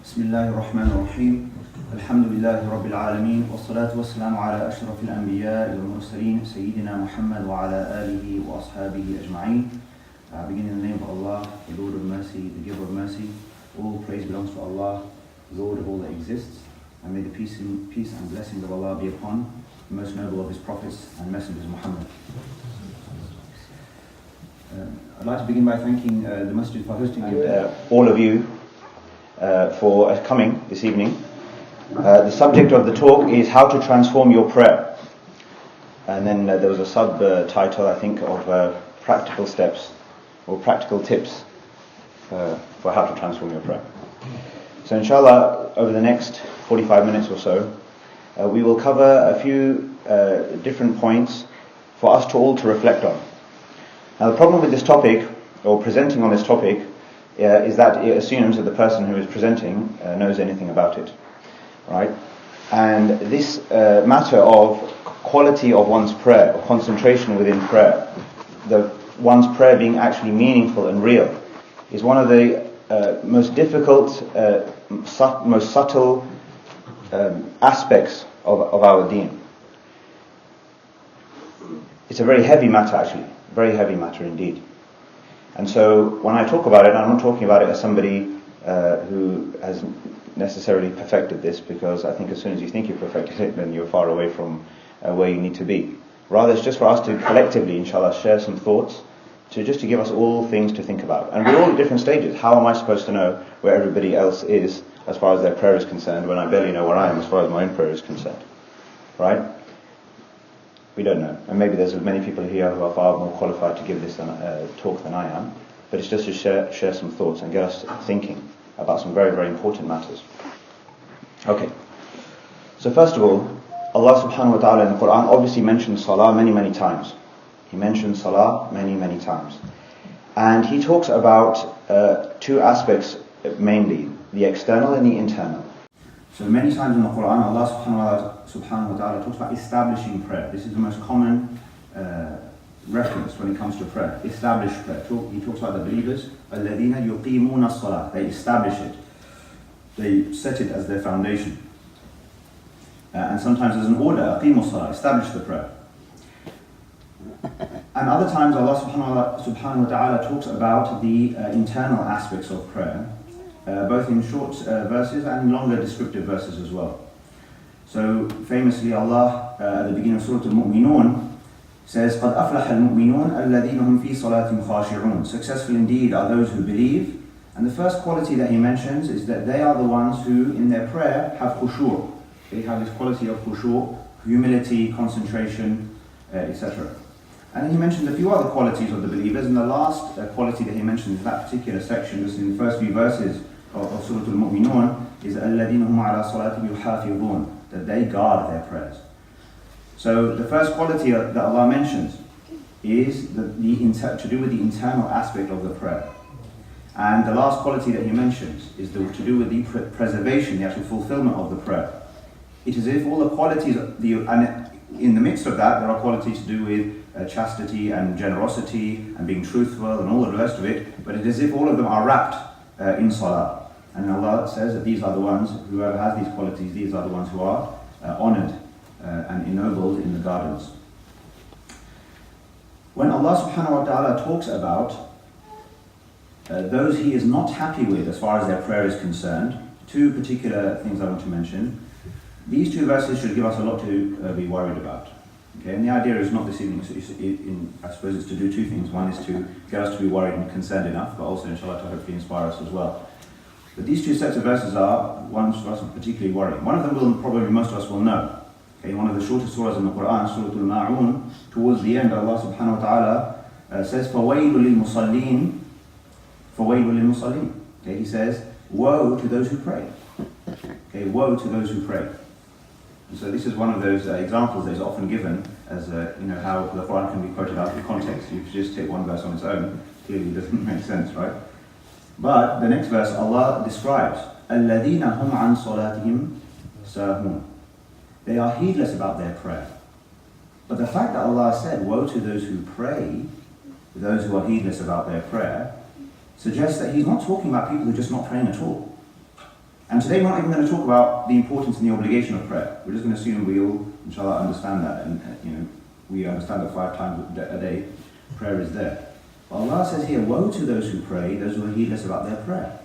بسم الله الرحمن الرحيم الحمد لله رب العالمين والصلاة والسلام على أشرف الأنبياء والمرسلين سيدنا محمد وعلى آله وأصحابه أجمعين. Begin in the name of Allah, the Lord of mercy, the giver of mercy. All praise belongs to Allah, the Lord of all that exists. And may the peace and blessings of Allah be upon the most noble of His prophets and messengers, Muhammad. I'd like to begin by thanking the Masjid for hosting all of you for coming this evening. The subject of the talk is how to transform your prayer. And then there was a subtitle, I think, of practical steps or practical tips for how to transform your prayer. So inshallah, over the next 45 minutes or so, we will cover a few different points for us to all to reflect on. Now the problem with this topic, or presenting on this topic, is that it assumes that the person who is presenting knows anything about it, right? And this matter of quality of one's prayer, or concentration within prayer, one's prayer being actually meaningful and real, is one of the most difficult, most subtle aspects of our deen. It's a very heavy matter, actually, very heavy matter indeed. And so when I talk about it, I'm not talking about it as somebody who has necessarily perfected this, because I think as soon as you think you've perfected it, then you're far away from where you need to be. Rather, it's just for us to collectively, inshallah, share some thoughts, to give us all things to think about. And we're all at different stages. How am I supposed to know where everybody else is as far as their prayer is concerned, when I barely know where I am as far as my own prayer is concerned? Right? We don't know. And maybe there's many people here who are far more qualified to give this talk than I am. But it's just to share some thoughts and get us thinking about some very, very important matters. Okay. So first of all, Allah subhanahu wa ta'ala in the Quran obviously mentions Salah many, many times. He mentions Salah many, many times. And He talks about two aspects mainly, the external and the internal. So many times in the Quran, Allah subhanahu wa ta'ala talks about establishing prayer. This is the most common reference when it comes to prayer. Establish prayer. He talks about the believers, الَّذِينَ يُقِيمُونَ الصَّلَاةِ. They establish it. They set it as their foundation. And sometimes there's an order, أَقِيمُوا الصَّلَاةِ, establish the prayer. And other times Allah subhanahu wa ta'ala talks about the internal aspects of prayer, both in short verses and longer descriptive verses as well. So famously Allah at the beginning of Surah Al-Mu'minun says, قَدْ أَفْلَحَ الْمُؤْمِنُونَ الَّذِينَ هُمْ فِي صَلَاتِهِمْ خَاشِعُونَ. Successful indeed are those who believe. And the first quality that He mentions is that they are the ones who in their prayer have khushu'. They have this quality of khushu', humility, concentration, etc. And then He mentioned a few other qualities of the believers, and the last quality that He mentions in that particular section, just in the first few verses of Surah Al-Mu'minun, is الَّذِينَ هُمْ عَلَى صَلَاتِهِمْ يُحَافِظُونَ, that they guard their prayers. So the first quality that Allah mentions is to do with the internal aspect of the prayer. And the last quality that He mentions is to do with the preservation, the actual fulfillment of the prayer. It is as if all the qualities, and in the midst of that, there are qualities to do with chastity and generosity and being truthful and all the rest of it, but it is as if all of them are wrapped in Salah. And Allah says that these are the ones, whoever has these qualities, these are the ones who are honoured and ennobled in the gardens. When Allah subhanahu wa ta'ala talks about those He is not happy with as far as their prayer is concerned, two particular things I want to mention. These two verses should give us a lot to be worried about. Okay, and the idea is not this evening, I suppose it's to do two things. One is to get us to be worried and concerned enough, but also inshallah to hopefully inspire us as well. But these two sets of verses are ones for us particularly worrying. One of them will probably most of us will know. Okay, one of the shortest surahs in the Quran, Surah Al-Ma'un, towards the end Allah subhanahu wa ta'ala says, فَوَيْلُ لِلْمُصَلِّينَ فَوَيْلُ لِلْمُصَلِّينَ. Okay, He says, woe to those who pray. Okay, woe to those who pray. And so this is one of those examples that is often given as how the Quran can be quoted out of context. You just take one verse on its own, clearly doesn't make sense, right? But the next verse Allah describes الَّذِينَ هُمْ عَنْ صَلَاتِهِمْ سَاهُونَ. They are heedless about their prayer. But the fact that Allah said, woe to those who pray, those who are heedless about their prayer, suggests that He's not talking about people who are just not praying at all. And today we're not even going to talk about the importance and the obligation of prayer. We're just going to assume we all, inshallah, understand that, and we understand that 5 times a day prayer is there. But Allah says here, woe to those who pray, those who are heedless about their prayer.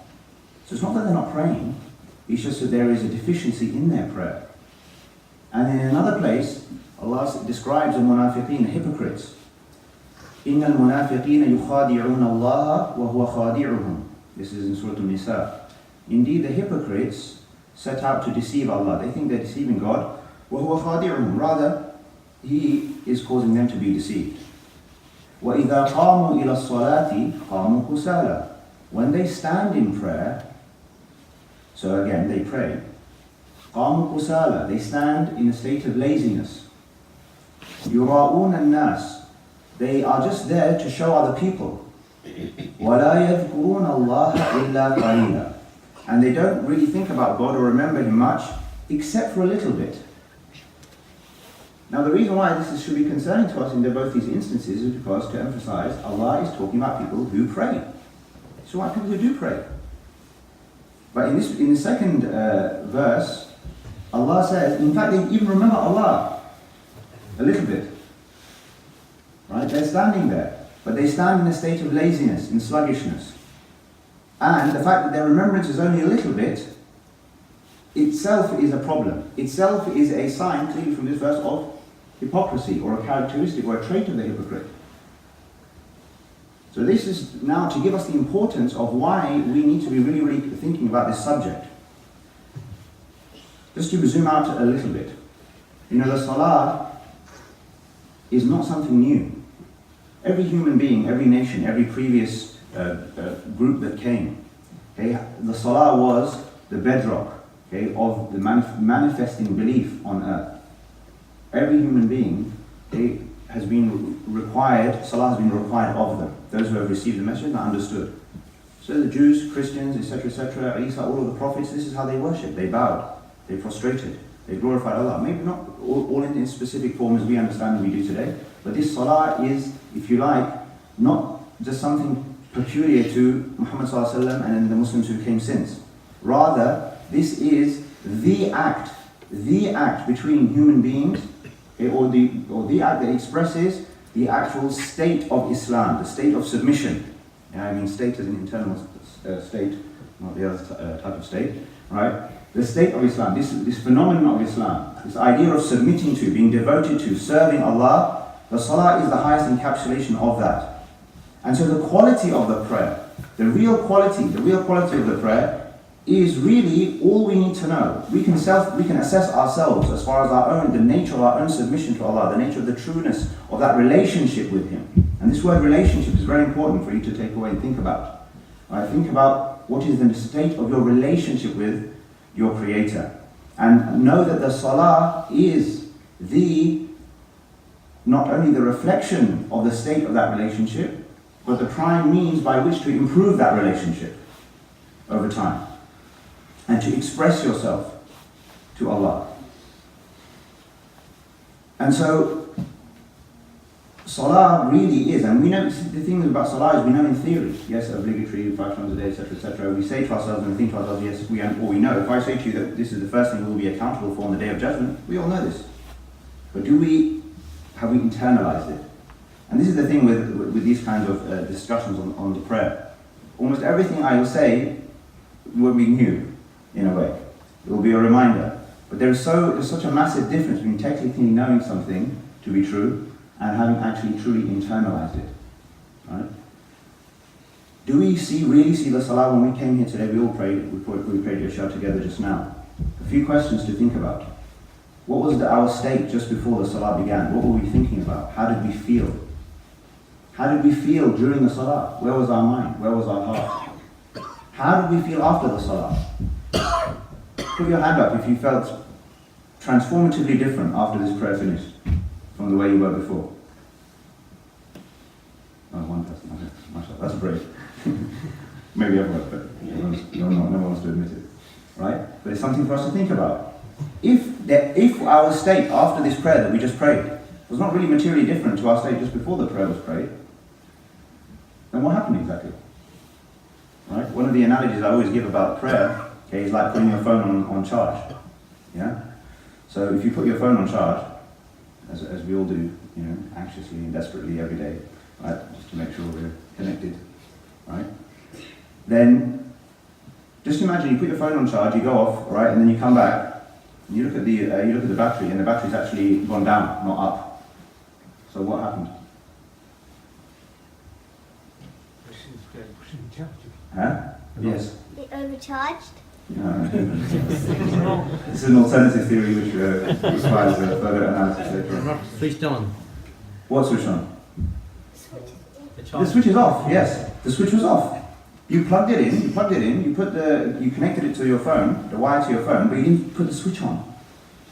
So it's not that they're not praying, it's just that there is a deficiency in their prayer. And in another place, Allah describes the munafiqeen, the hypocrites. إِنَّ الْمُنَافِقِينَ يُخَادِعُونَ اللَّهَ وَهُوَ خَادِعُهُم. This is in Surah An-Nisa. Indeed, the hypocrites set out to deceive Allah. They think they're deceiving God. وَهُوَ خَادِعُهُم. Rather, He is causing them to be deceived. وَإِذَا قَامُوا إِلَى الصَّلَاةِ قَامُوا كُسَالَى. When they stand in prayer, so again, they pray. قَامُوا كُسَالَى. They stand in a state of laziness. يُرَاءُونَ النَّاسِ. They are just there to show other people. وَلَا يَذْكُرُونَ اللَّهَ إِلَّا قَلِيلًا. And they don't really think about God or remember Him much, except for a little bit. Now the reason why this should be concerning to us in both these instances is because, to emphasize, Allah is talking about people who pray. So why people who do pray? But in the second verse, Allah says, in fact, they even remember Allah a little bit. Right? They're standing there, but they stand in a state of laziness, in sluggishness. And the fact that their remembrance is only a little bit, itself is a problem. Itself is a sign, clearly from this verse, of hypocrisy, or a characteristic, or a trait of the hypocrite. So this is now to give us the importance of why we need to be really, really thinking about this subject. Just to zoom out a little bit. The Salah is not something new. Every human being, every nation, every previous group that came, okay, the Salah was the bedrock, okay, of the manifesting belief on earth. Every human being, okay, has been required, Salah has been required of them. Those who have received the message and understood. So the Jews, Christians, etc., Isa, all of the prophets, this is how they worshipped. They bowed, they prostrated, they glorified Allah. Maybe not all in its specific form as we understand and we do today, but this Salah is, if you like, not just something peculiar to Muhammad ﷺ and the Muslims who came since. Rather, this is the act between human beings, or the act that expresses the actual state of Islam, the state of submission. I mean state as an internal state, not the other type of state, right? The state of Islam, this phenomenon of Islam, this idea of submitting to, being devoted to, serving Allah, the Salah is the highest encapsulation of that. And so the quality of the prayer, the real quality of the prayer is really all we need to know. We can assess ourselves as far as the nature of our own submission to Allah, the nature of the trueness of that relationship with Him. And this word relationship is very important for you to take away and think about. Right? Think about what is the state of your relationship with your Creator. And know that the Salah is not only the reflection of the state of that relationship, but the prime means by which to improve that relationship over time and to express yourself to Allah. And so Salah really is, and we know the thing about Salah is we know in theory, yes, obligatory 5 times a day, etc., etc. We say to ourselves and think to ourselves, yes, we know. If I say to you that this is the first thing we'll be accountable for on the Day of Judgment, we all know this. But have we internalized it? And this is the thing with these kinds of discussions on the prayer. Almost everything I will say will be new, in a way. It will be a reminder. But there's such a massive difference between technically knowing something to be true and having actually truly internalized it. Right? Do we really see the Salah when we came here today? We all prayed. We prayed Isha together just now. A few questions to think about. What was our state just before the Salah began? What were we thinking about? How did we feel? How did we feel during the Salah? Where was our mind? Where was our heart? How did we feel after the Salah? Put your hand up if you felt transformatively different after this prayer finished from the way you were before. Oh, one person. Okay. That's brave. Maybe everyone, but no one wants to admit it. Right? But it's something for us to think about. If our state after this prayer that we just prayed was not really materially different to our state just before the prayer was prayed, then what happened exactly? Right? One of the analogies I always give about prayer, Okay, it's like putting your phone on charge. Yeah? So if you put your phone on charge, as we all do, anxiously and desperately every day, right, just to make sure we're connected, right? Then, just imagine you put your phone on charge, you go off, right, and then you come back, and you look at the battery, and the battery's actually gone down, not up. So what happened? Huh? Yes. It overcharged. No. This is an alternative theory which requires further analysis later on. Not switched on. What switch on? The The switch is off, yes. The switch was off. You plugged it in, you connected it to your phone, the wire to your phone, but you didn't put the switch on.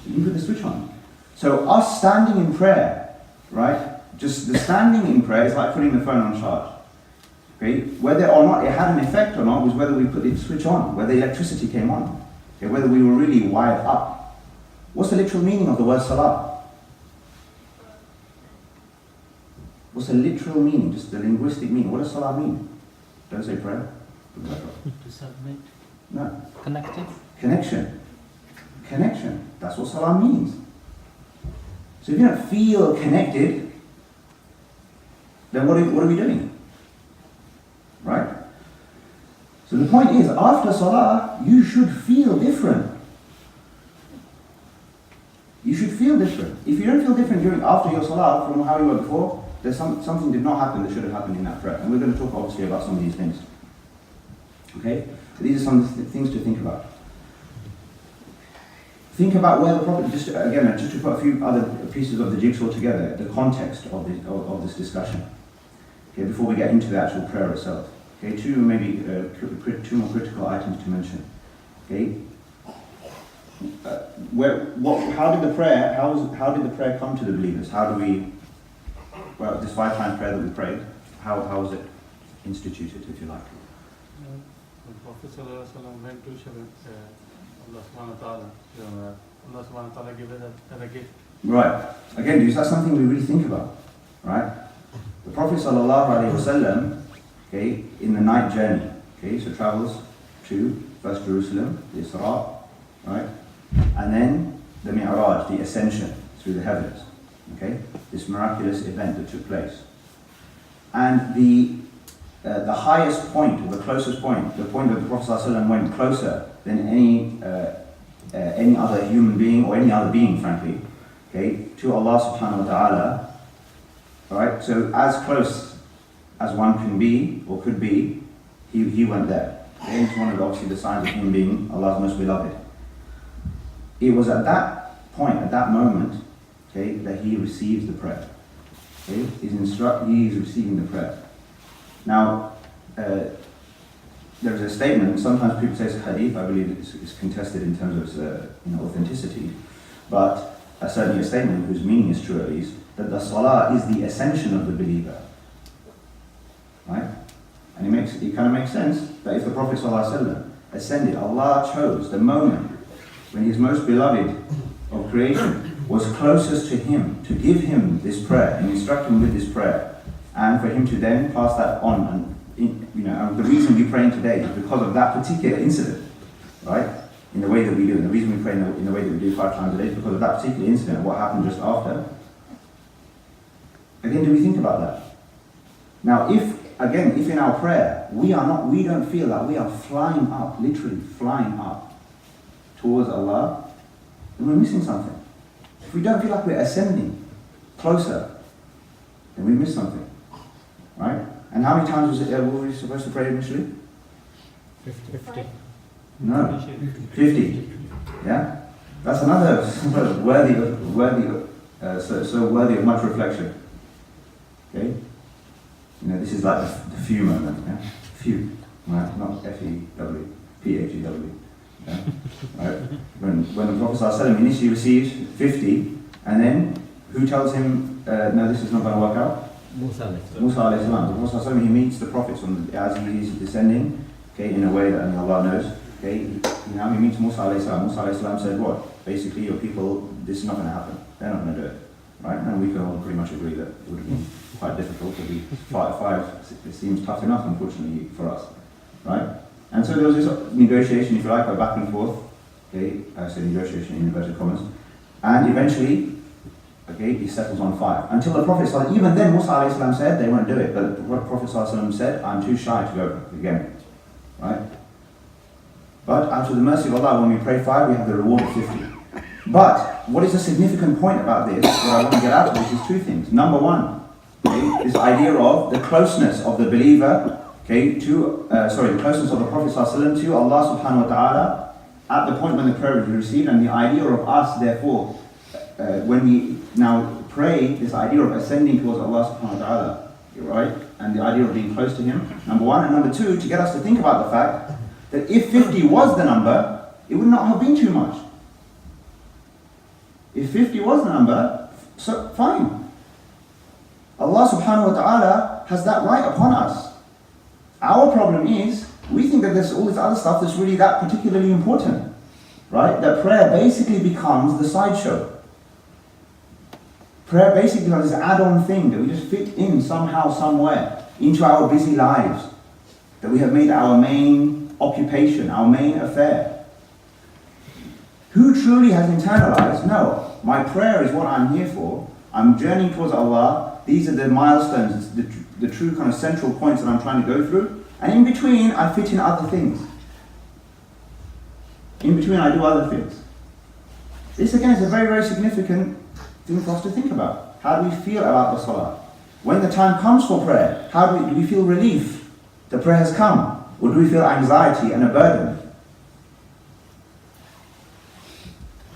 You didn't put the switch on. So us standing in prayer, right? Just the standing in prayer is like putting the phone on charge. Okay? Whether or not it had an effect or not was whether we put the switch on, whether electricity came on, okay? Whether we were really wired up. What's the literal meaning of the word Salah? What's the literal meaning, just the linguistic meaning? What does Salah mean? Don't say prayer. To submit. No. Connected. Connection. Connection. That's what Salah means. So if you don't feel connected, then what are we doing? Right? So the point is, after Salah, you should feel different. You should feel different. If you don't feel different after your Salah from how you were before, there's something did not happen that should have happened in that prayer. And we're going to talk obviously about some of these things. Okay? So these are some things to think about. Think about where the Prophet, just to put a few other pieces of the jigsaw together, the context of this discussion. Okay, before we get into the actual prayer itself. Okay, two more critical items to mention. Okay, how did the prayer come to the believers? This 5 times prayer that we prayed, how was it instituted, if you like? The Prophet ﷺ went to Allah subhanahu wa ta'ala. Allah subhanahu wa ta'ala gave it as a gift. Right. Again, that's something we really think about. Right? The Prophet ﷺ, okay, in the night journey, okay, so travels to first Jerusalem, the Isra, right? And then the Mi'raj, the ascension through the heavens. Okay, this miraculous event that took place, and the highest point, or the closest point, the point that the Prophet ﷺ went closer than any other human being or any other being, frankly, okay, to Allah subhanahu wa ta'ala. All right, so as close as one can be or could be, he went there. Okay, it's one of obviously the signs of him being Allah's most beloved. It was at that point, at that moment, okay, that he receives the prayer. Okay? He is receiving the prayer. Now, there is a statement, sometimes people say it's a hadith, I believe it's contested in terms of its authenticity, but certainly a statement whose meaning is true at least, that the Salah is the ascension of the believer. Right? And it kind of makes sense that if the Prophet ﷺ ascended, Allah chose the moment when his most beloved of creation was closest to him, to give him this prayer and instruct him with this prayer, and for him to then pass that on. And the reason we pray today is because of that particular incident, right? In the way that we do, and the reason we pray in the way that we do 5 times a day is because of that particular incident, what happened just after. Again, do we think about that? Now, if in our prayer we don't feel that we are flying up, literally flying up towards Allah, then we're missing something. If we don't feel like we're ascending closer, then we miss something, right? And how many times were we supposed to pray initially? 50. No, 50. Yeah, that's another worthy of much reflection. Okay, this is like the few moment. Yeah, few, right? Not F-E-W, P-H-E-W. Yeah? Right? When the Prophet ﷺ initially receives 50, and then who tells him, no, this is not going to work out? Musa alayhi salam. The Prophet ﷺ, he meets the prophets as he is descending, okay, in a way that Allah knows. Okay, he meets Musa alayhi salam. Musa alayhi salam said what? Basically, your people, this is not going to happen. They're not going to do it. Right? And we can all pretty much agree that it would have been quite difficult to be 5. It seems tough enough, unfortunately, for us. Right? And so there was this negotiation, if you like, back and forth. Okay, I say negotiation in inverted commas. And eventually, okay, he settles on 5. Until the Prophet ﷺ, even then Musa ﷺ said they won't do it, but the Prophet ﷺ said, I'm too shy to go again. Right? But out of the mercy of Allah, when we pray 5, we have the reward of 50. But what is a significant point about this, what I want to get out of this is 2 things. Number 1, okay, this idea of the closeness of the believer, okay, to, the closeness of the Prophet ﷺ to Allah subhanahu wa ta'ala at the point when the prayer is received, and the idea of us, therefore, when we now pray, this idea of ascending towards Allah subhanahu wa ta'ala, right? And the idea of being close to Him, number 1. And number 2, to get us to think about the fact that if 50 was the number, it would not have been too much. If 50 was the number, so fine. Allah subhanahu wa ta'ala has that right upon us. Our problem is, we think that there's all this other stuff that's really that particularly important. Right? That prayer basically becomes the sideshow. Prayer basically becomes this add-on thing that we just fit in somehow, somewhere, into our busy lives. That we have made our main occupation, our main affair. Who truly has internalized, no, my prayer is what I'm here for. I'm journeying towards Allah. These are the milestones, the true kind of central points that I'm trying to go through. And in between, I fit in other things. In between, I do other things. This again is a very, very significant thing for us to think about. How do we feel about the salah? When the time comes for prayer, do we feel relief? The prayer has come. Or do we feel anxiety and a burden?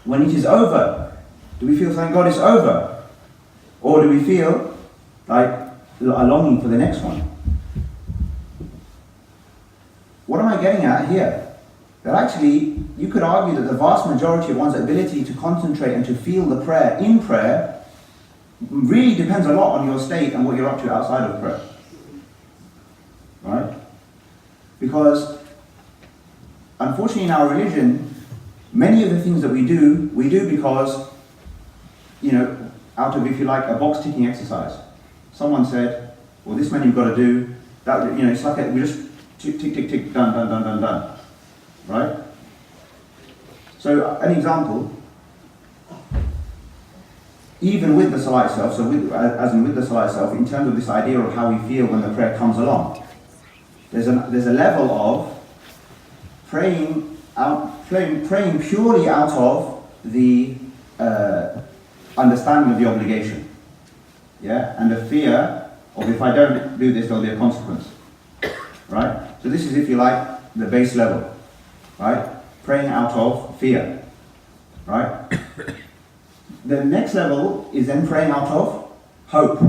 When it is over, do we feel, thank God it's over? Or do we feel like a longing for the next one? What am I getting at here? That actually, you could argue that the vast majority of one's ability to concentrate and to feel the prayer in prayer really depends a lot on your state and what you're up to outside of prayer. Right? Because, unfortunately in our religion, many of the things that we do because, out of, if you like, a box ticking exercise. Someone said, well, this many you've got to do, that, it's like we just tick, tick, tick, tick, done, done, done, done, done. Right? So, an example, even with the salah itself, so with the salah itself, in terms of this idea of how we feel when the prayer comes along, there's a level of praying purely out of the understanding of the obligation, and the fear of, if I don't do this, there'll be a consequence, right? So this is, if you like, the base level, right? Praying out of fear, right? The next level is then praying out of hope.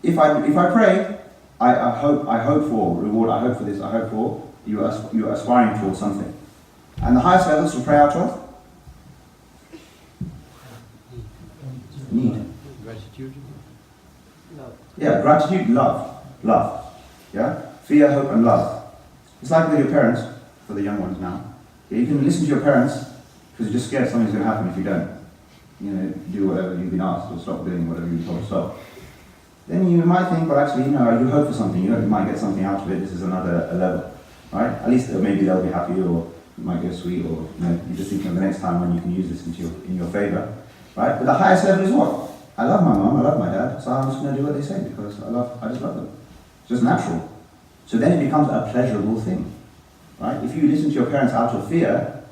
If I pray, I hope for reward, I hope for this, I hope for, you're aspiring towards something. And the highest levels to pray out of? Need. Gratitude. Love. Yeah, gratitude, love. Yeah? Fear, hope and love. It's like with your parents, for the young ones now. You can listen to your parents because you're just scared something's going to happen if you don't. Do whatever you've been asked or stop doing whatever you've been told to stop. Then you might think, well actually, you hope for something, you might get something out of it, this is another level. Right? At least maybe they'll be happy, or it might go sweet, or you just think of the next time when you can use this in your favour. Right? But the highest level is what? I love my mum, I love my dad, so I'm just going to do what they say because I just love them. It's just natural. So then it becomes a pleasurable thing. Right? If you listen to your parents out of fear,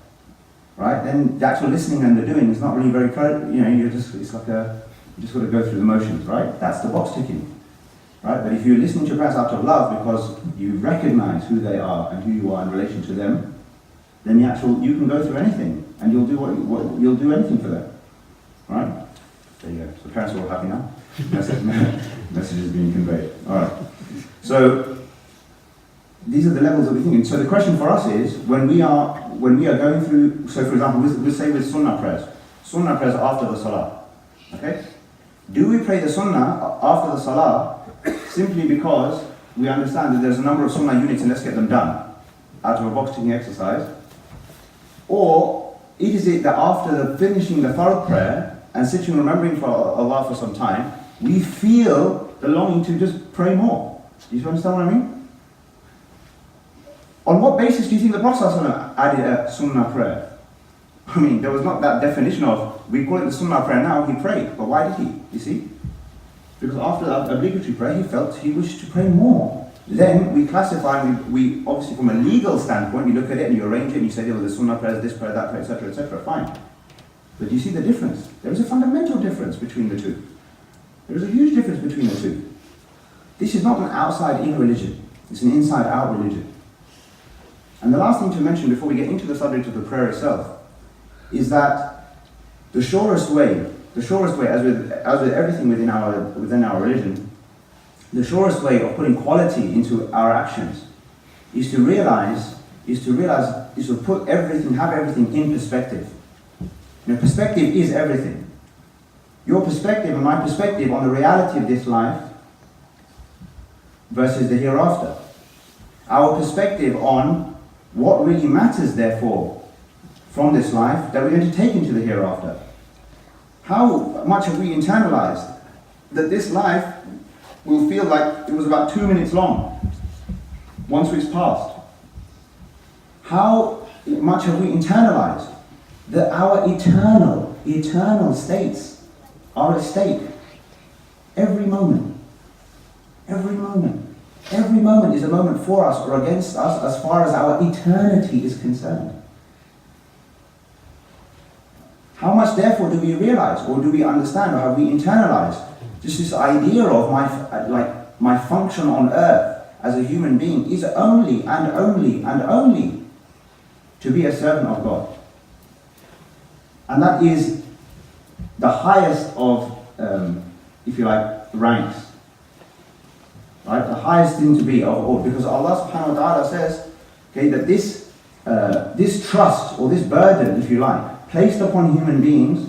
right, then the actual listening and the doing is not really very it's like you just got to go through the motions, right? That's the box ticking. Right? But if you're listening to your parents out of love because you recognize who they are and who you are in relation to them, then you can go through anything and you'll do you'll do anything for them. Right? There you go. So parents are all happy now. Message is being conveyed. Alright. So these are the levels that we're thinking. So the question for us is, when we are going through, so for example, we'll say with sunnah prayers are after the salah. Okay? Do we pray the sunnah after the salah simply because we understand that there's a number of sunnah units and let's get them done out of a box ticking exercise? Or is it that after finishing the fard prayer and sitting remembering for Allah for some time, we feel the longing to just pray more? Do you understand what I mean? On what basis do you think the Prophet ﷺ added a sunnah prayer? I mean, there was not that definition of, we call it the sunnah prayer now, he prayed. But why did he? You see? Because after the obligatory prayer, he felt he wished to pray more. Then we classify, we obviously from a legal standpoint, you look at it and you arrange it and you say, oh, the sunnah prayer, this prayer, that prayer, etc., fine. But do you see the difference? There is a fundamental difference between the two. There is a huge difference between the two. This is not an outside-in religion. It's an inside-out religion. And the last thing to mention before we get into the subject of the prayer itself is that the surest way, as with everything within our religion, the surest way of putting quality into our actions is to put everything, have everything in perspective. You know, perspective is everything. Your perspective and my perspective on the reality of this life versus the hereafter. Our perspective on what really matters, therefore, from this life that we're going to take into the hereafter. How much have we internalized that this life will feel like it was about 2 minutes long once it's passed? How much have we internalized that our eternal states are at stake every moment? Every moment. Every moment is a moment for us or against us as far as our eternity is concerned. How much therefore do we realize or do we understand or have we internalized just this idea of my function on earth as a human being is only to be a servant of God. And that is the highest of, if you like, ranks. Right? The highest thing to be of all. Because Allah subhanahu wa ta'ala says, okay, that this trust or this burden, if you like, placed upon human beings,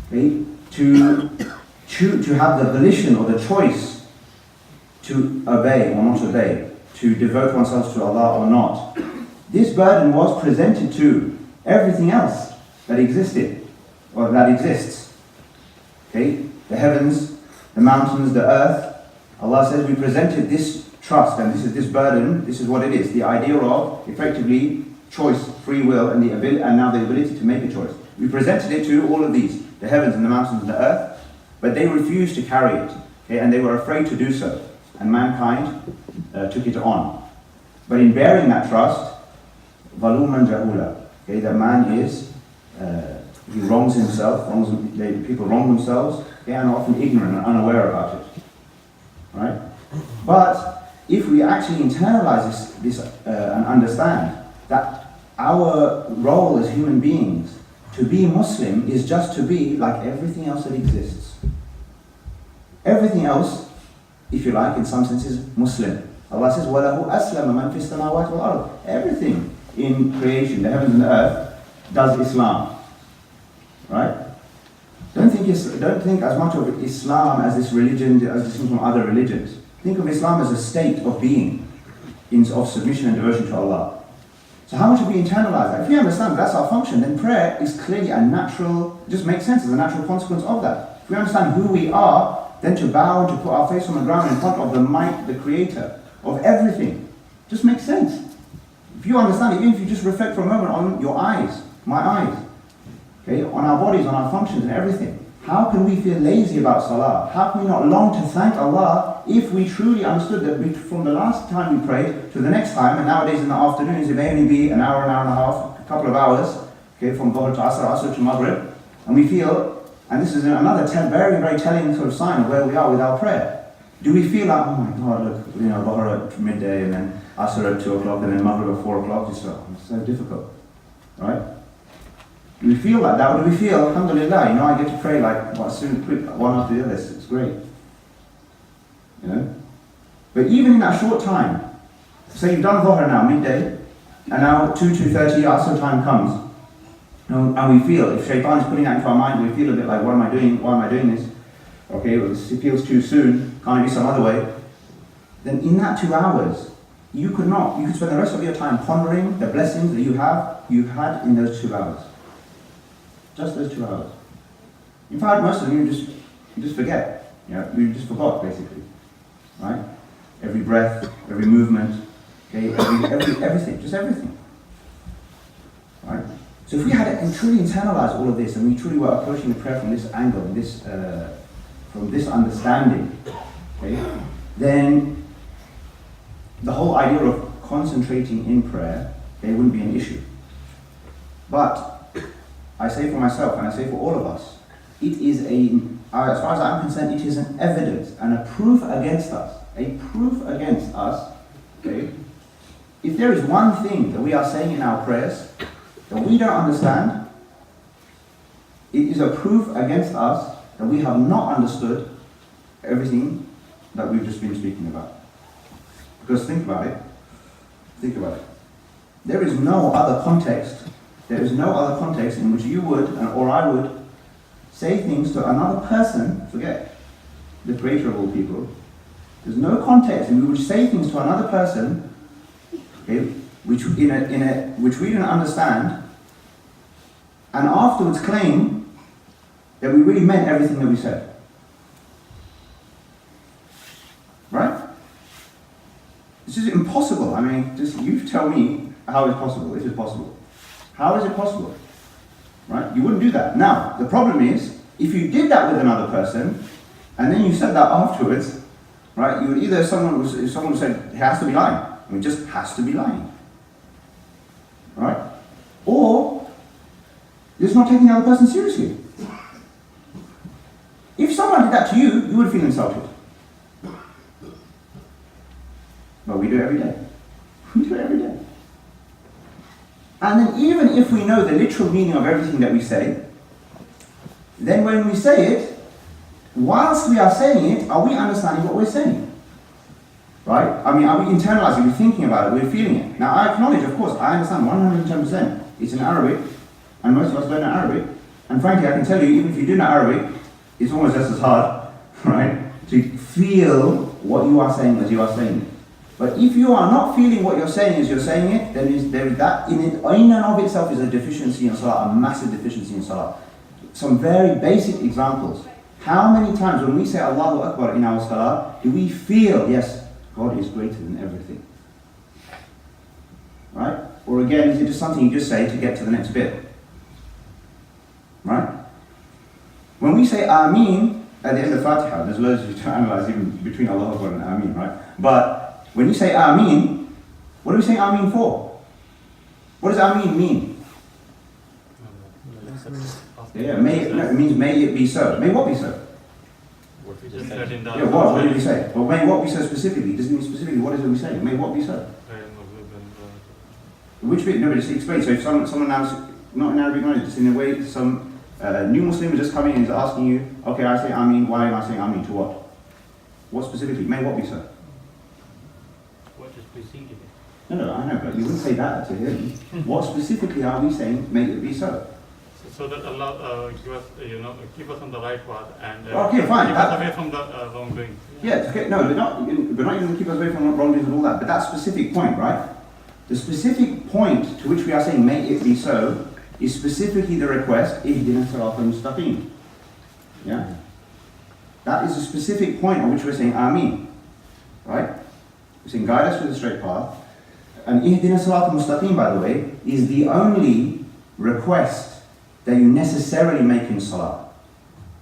okay, to have the volition or the choice to obey or not obey, to devote oneself to Allah or not. This burden was presented to everything else that existed, or that exists. Okay? The heavens, the mountains, the earth. Allah says we presented this trust and this burden, this is what it is. The idea of, effectively, choice, free will, and now the ability to make a choice. We presented it to all of these, the heavens and the mountains and the earth, but they refused to carry it. Okay? And they were afraid to do so. And mankind took it on. But in bearing that trust, Valuman Jahula, okay, that man is, he wrongs himself, people wrong themselves, okay, and are often ignorant and unaware about it. Right? But if we actually internalize this and understand that our role as human beings to be Muslim is just to be like everything else that exists. Everything else, if you like, in some sense is Muslim. Allah says, وَلَهُ أَسْلَمَ مَنْ فِي السَّمَاوَاتِ وَالْأَرْضِ. Everything in creation, the heavens and the earth, does Islam. Right? Don't think as much of Islam as this religion, as distinct from other religions. Think of Islam as a state of being, of submission and devotion to Allah. So how much have we internalized that? If we understand that's our function, then prayer is clearly a natural, just makes sense as a natural consequence of that. If we understand who we are, then to bow and to put our face on the ground in front of the might, the creator of everything, just makes sense. If you understand, even if you just reflect for a moment on your eyes, my eyes, okay, on our bodies, on our functions and everything. How can we feel lazy about Salah? How can we not long to thank Allah if we truly understood that from the last time we prayed to the next time, and nowadays in the afternoons it may only be an hour and a half, a couple of hours, okay, from Dhuhr to Asr, Asr to Maghrib, and we feel, and this is another very, very telling sort of sign of where we are with our prayer. Do we feel like, oh my God, look, Dhuhr at midday and then Asr at 2 o'clock and then Maghrib at 4 o'clock, it's so difficult, right? Do we feel like that? Or do we feel, alhamdulillah, I get to pray soon, quick, one after the other, it's great. But even in that short time, say you've done Dhuhr now, midday, and now 2:30 Asr time comes, and we feel, if shaitan is putting that into our mind, we feel a bit like, why am I doing this? Okay, it feels too soon, can't it be some other way? Then in that 2 hours, you could spend the rest of your time pondering the blessings that you've had in those 2 hours. Just those 2 hours. In fact, most of you just forget. You just forgot, basically. Right? Every breath, every movement, Okay, everything, just everything. Right? So if we had to truly internalize all of this, and we truly were approaching the prayer from this angle, from this understanding, okay, then the whole idea of concentrating in prayer, it wouldn't be an issue. But I say for myself, and I say for all of us, it is as far as I'm concerned, it is an evidence and a proof against us. A proof against us, okay? If there is one thing that we are saying in our prayers that we don't understand, it is a proof against us that we have not understood everything that we've just been speaking about. Because think about it. There is no other context in which you would, or I would, say things to another person, forget the creator of all people. There's no context in which we would say things to another person, okay, which we didn't understand, and afterwards claim that we really meant everything that we said. Right? This is impossible. I mean, just you tell me how it's possible, if it's possible. How is it possible? Right? You wouldn't do that. Now, the problem is, if you did that with another person, and then you said that afterwards, right, you would either, if someone said, he has to be lying, I mean, just has to be lying. Right? Or, just not taking the other person seriously. If someone did that to you, you would feel insulted. But we do it every day. We do it every day. And then even if we know the literal meaning of everything that we say, then when we say it, whilst we are saying it, are we understanding what we're saying? Right? I mean, are we internalizing, we're thinking about it, we're feeling it. Now I acknowledge, of course, I understand 110%. It's in Arabic, and most of us learn Arabic. And frankly, I can tell you, even if you do know Arabic, it's almost just as hard, right, to feel what you are saying as you are saying it. But if you are not feeling what you're saying as you're saying it, then there is that in and of itself is a deficiency in Salah, a massive deficiency in Salah. Some very basic examples. How many times when we say Allahu Akbar in our Salah, do we feel, yes, God is greater than everything? Right? Or again, is it just something you just say to get to the next bit? Right? When we say Ameen at the end of Fatiha, there's loads to analyze even between Allahu Akbar and Ameen, right? But when you say Ameen, what are we saying Ameen for? What does Ameen mean? Yeah, it means may it be so. May what be so? What we just said in the what did we say? Well, may what be so specifically? Doesn't mean specifically what is it we say? May what be so? Which bit? No, but just explain. So if someone now is not in Arabic knowledge, just in a way, some new Muslim is just coming and is asking you, okay, I say Ameen, why am I saying Ameen to what? What specifically? May what be so? What is preceding it? No, I know, but you wouldn't say that to him. What specifically are we saying, may it be so? So that Allah keep us on the right path and okay, fine. keep us away from the wrongdoing. Yeah, okay. No, we're not even going to keep us away from wrongdoings and all that. But that specific point, right? The specific point to which we are saying, may it be so, is specifically the request, Ihdina Siratal Mustaqim. Yeah? That is a specific point on which we're saying, Ameen. Right? We're saying, guide us to the straight path. And Ihdina Siratal Mustaqim, by the way, is the only request that you necessarily make in Salah.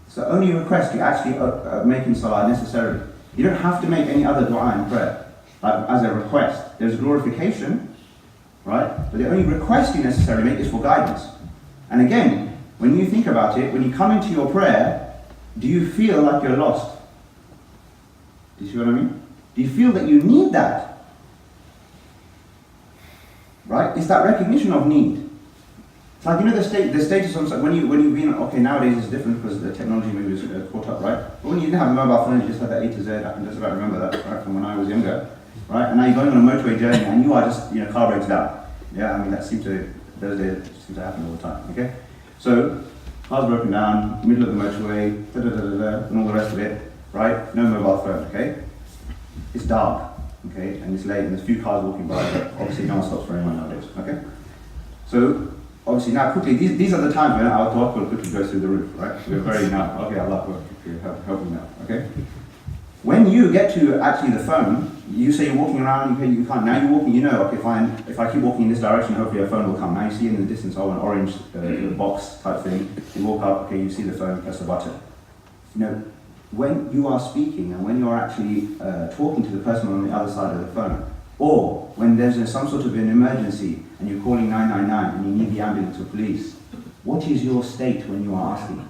It's the only request you actually make in Salah necessarily. You don't have to make any other dua in prayer as a request. There's glorification, right? But the only request you necessarily make is for guidance. And again, when you think about it, when you come into your prayer, do you feel like you're lost? Do you see what I mean? Do you feel that you need that? Right? It's that recognition of need. It's like, the status of when you've been, okay, nowadays it's different because the technology maybe is caught up, right? But when you didn't have a mobile phone, you just had that A to Z, I can just about remember that, right, from when I was younger, right? And now you're going on a motorway journey and you are just, car breaks down. Yeah, I mean, those days seem to happen all the time, okay? So, car's broken down, middle of the motorway, and all the rest of it, right? No mobile phone, okay? It's dark, okay? And it's late and there's a few cars walking by, but obviously no one stops for anyone nowadays, okay? So, obviously now quickly, these are the times when our tawakkul quickly goes through the roof, right? We're very now, okay, Allah help me now, okay? When you get to actually the phone, you say you're walking around, you can't, now you're walking, you know, okay fine, if I keep walking in this direction, hopefully a phone will come. Now you see in the distance, oh, an orange box type thing, you walk up, okay, you see the phone, press the button. You know, when you are speaking and when you're actually talking to the person on the other side of the phone, or when there's some sort of an emergency and you're calling 999 and you need the ambulance or police, what is your state when you are asking?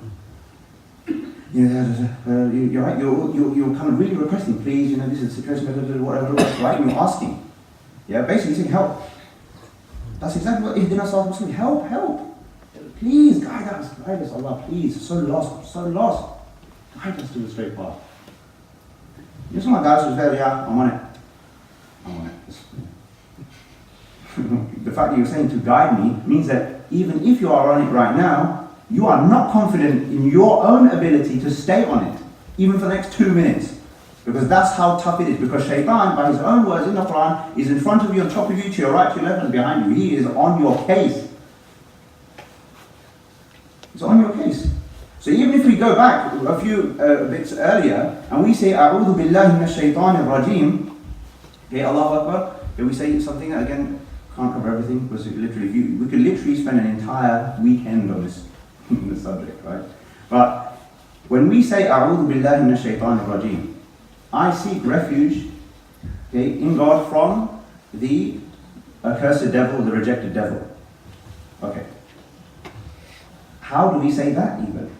You're right, you're kind of really requesting, please, you know, this is the situation, whatever, right? And you're asking. Yeah, basically saying help. That's exactly what Ihdina Siratal Mustaqim, help. Please guide us, Allah, please. So lost. Guide us to the straight path. You know, some of my guys was there, yeah, I'm on it. The fact that you're saying to guide me means that even if you are on it right now, you are not confident in your own ability to stay on it, even for the next 2 minutes. Because that's how tough it is. Because Shaitan, by his own words in the Quran, is in front of you, on top of you, to your right, to your left, and behind you. He is on your case. He's on your case. So even if we go back a few bits earlier, and we say, A'udhu billahi minash shaitanir rajim, okay, Allahu Akbar, okay, we say something that, again, can't cover everything, because literally, we could literally spend an entire weekend on this subject, right? But when we say A'udhu billahi minash shaitanir rajim, I seek refuge, okay, in God from the accursed devil, the rejected devil. Okay. How do we say that even?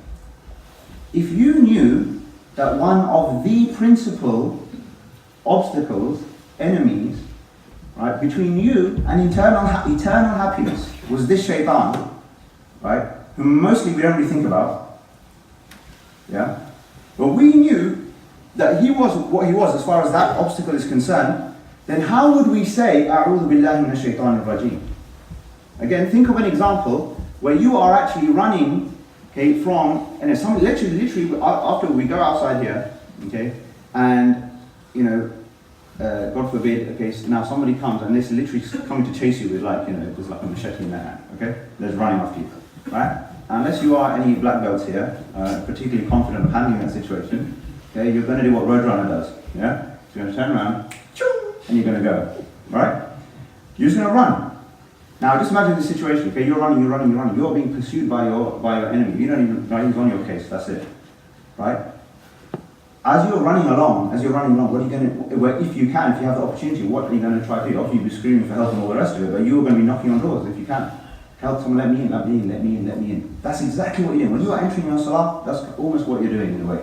If you knew that one of the principal obstacles, enemies, right, between you and eternal happiness was this shaitan, right, whom mostly we don't really think about, yeah? But we knew that he was what he was as far as that obstacle is concerned, then how would we say, A'udhu billahi minash shaitanir rajim? Again, think of an example where you are actually running, okay, from, and it's something literally, after we go outside here, okay, and, you know, God forbid, okay, so now somebody comes and they're literally coming to chase you with, like, you know, there's like a machete in their hand, okay? They're running after you, right? Unless you are any black belts here, particularly confident of handling that situation, okay, you're going to do what Roadrunner does, yeah? So you're going to turn around, and you're going to go, right? You're just going to run. Now just imagine the situation, okay, you're running, you're being pursued by your enemy, you don't even, right, he's on your case, that's it, right? As you're running along, what are you going to, if you have the opportunity, what are you going to try to do? Obviously you'll be screaming for help and all the rest of it, but you're going to be knocking on doors if you can. Help someone, let me in. That's exactly what you're doing. When you are entering your salah, that's almost what you're doing in a way,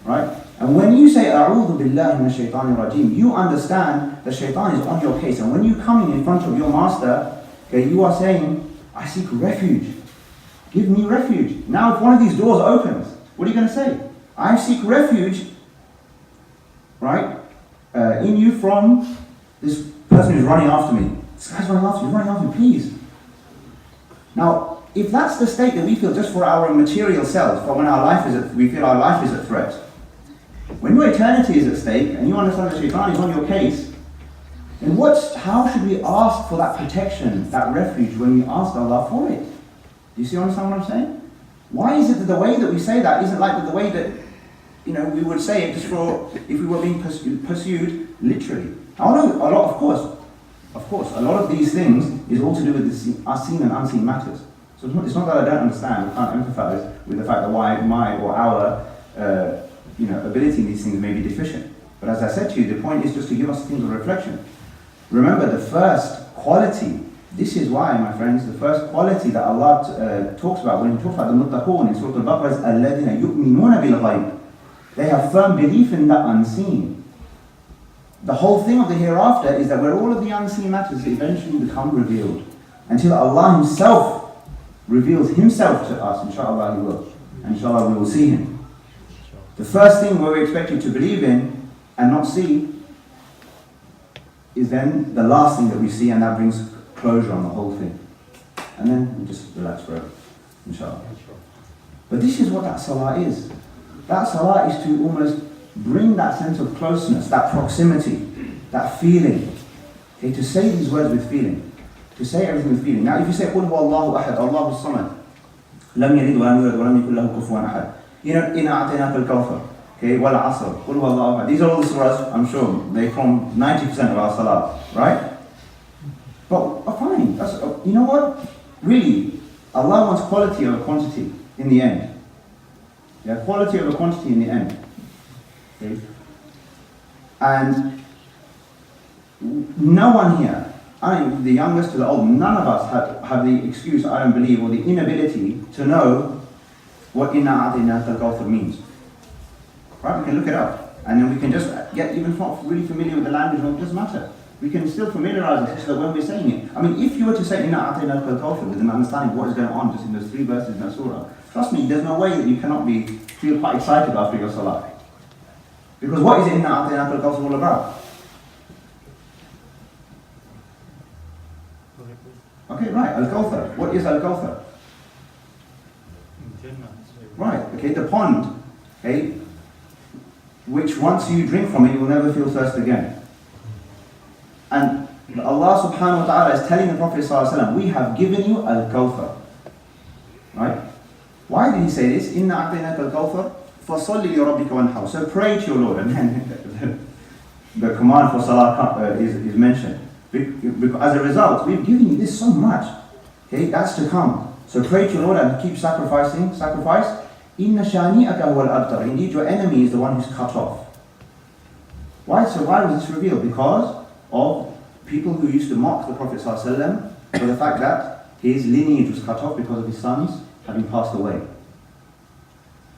right? And when you say, A'udhu billahi minash shaitanir rajim, you understand that shaitan is on your case, and when you come in front of your master, okay, you are saying, I seek refuge. Give me refuge. Now if one of these doors opens, what are you going to say? I seek refuge, right, in you from this person who's running after me. This guy's running after me, please. Now, if that's the state that we feel just for our material selves, for when we feel our life is at threat, when your eternity is at stake, and you understand that shaitan is on your case, then how should we ask for that protection, that refuge, when we ask Allah for it? Do you understand what I'm saying? Why is it that the way that we say that isn't like the way that, you know, we would say it just for if we were being pursued literally? I know a lot, of course, a lot of these things is all to do with the seen and unseen matters. So it's not that I don't understand, I can't empathize with the fact that my or our ability in these things may be deficient. But as I said to you, the point is just to give us things of reflection. Remember, the first quality, this is why, my friends, the first quality that Allah talks about when He talks about the muttaqun in Surah Al-Baqarah is الَّذِينَ يُؤْمِنُونَ بِالْغَيْبِ. They have firm belief in the unseen. The whole thing of the hereafter is that where all of the unseen matters eventually become revealed. Until Allah Himself reveals Himself to us, inshallah He will. And inshallah we will see Him. The first thing where we're expected to believe in and not see is then the last thing that we see, and that brings closure on the whole thing. And then we just relax forever, inshallah. But this is what that salah is. That salah is to almost bring that sense of closeness, that proximity, that feeling. Okay, to say these words with feeling. To say everything with feeling. Now if you say, قُلْ هُوَ اللَّهُ أَحَدْ اللَّهُ الصَّمَدْ لَمْ يَلِدْ وَلَمْ يُولَدْ وَلَمْ يَكُنْ لَهُ كُفُوًا أَحَدْ. إِنَّا أَعْطَيْنَاكَ الْكَوْثَرَ. okay, wal asr, qul huwallahu ahad. These are all the surahs, I'm sure, they form 90% of our salah, right? But fine, that's, you know what? Really, Allah wants quality over quantity in the end. Yeah, quality over quantity in the end. Okay? And no one here, the youngest to the old, none of us have the excuse, I don't believe, or the inability to know what inna a'tainaka al-kawthar means. Right? We can look it up, and then we can just get even not really familiar with the language. It doesn't matter. We can still familiarize ourselves so that when we're saying it, I mean, if you were to say inna a'tainaka al-kawthar with an understanding of what is going on just in those 3 verses in that surah, trust me, there's no way that you cannot feel quite excited after your salah. Because what is inna a'tainaka al-kawthar all about? Okay, right, Al-Kawthar. What is Al-Kawthar? Right, okay, the pond, okay, which once you drink from it, you will never feel thirst again. And Allah subhanahu wa ta'ala is telling the Prophet sallallahu alaihi wasallam, we have given you Al-Kawthar. Right? Why did he say this? Inna a'tainaka al-Kawthar, fasalli li rabbika wanhar. So pray to your Lord. And then the command for salah is mentioned. Because as a result, we've given you this so much. Okay, that's to come. So pray to your Lord and keep sacrificing. Sacrifice. Inna shani'aka huwa al-abtar. Indeed, your enemy is the one who's cut off. Why? So why was this revealed? Because of people who used to mock the Prophet ﷺ for the fact that his lineage was cut off because of his sons having passed away.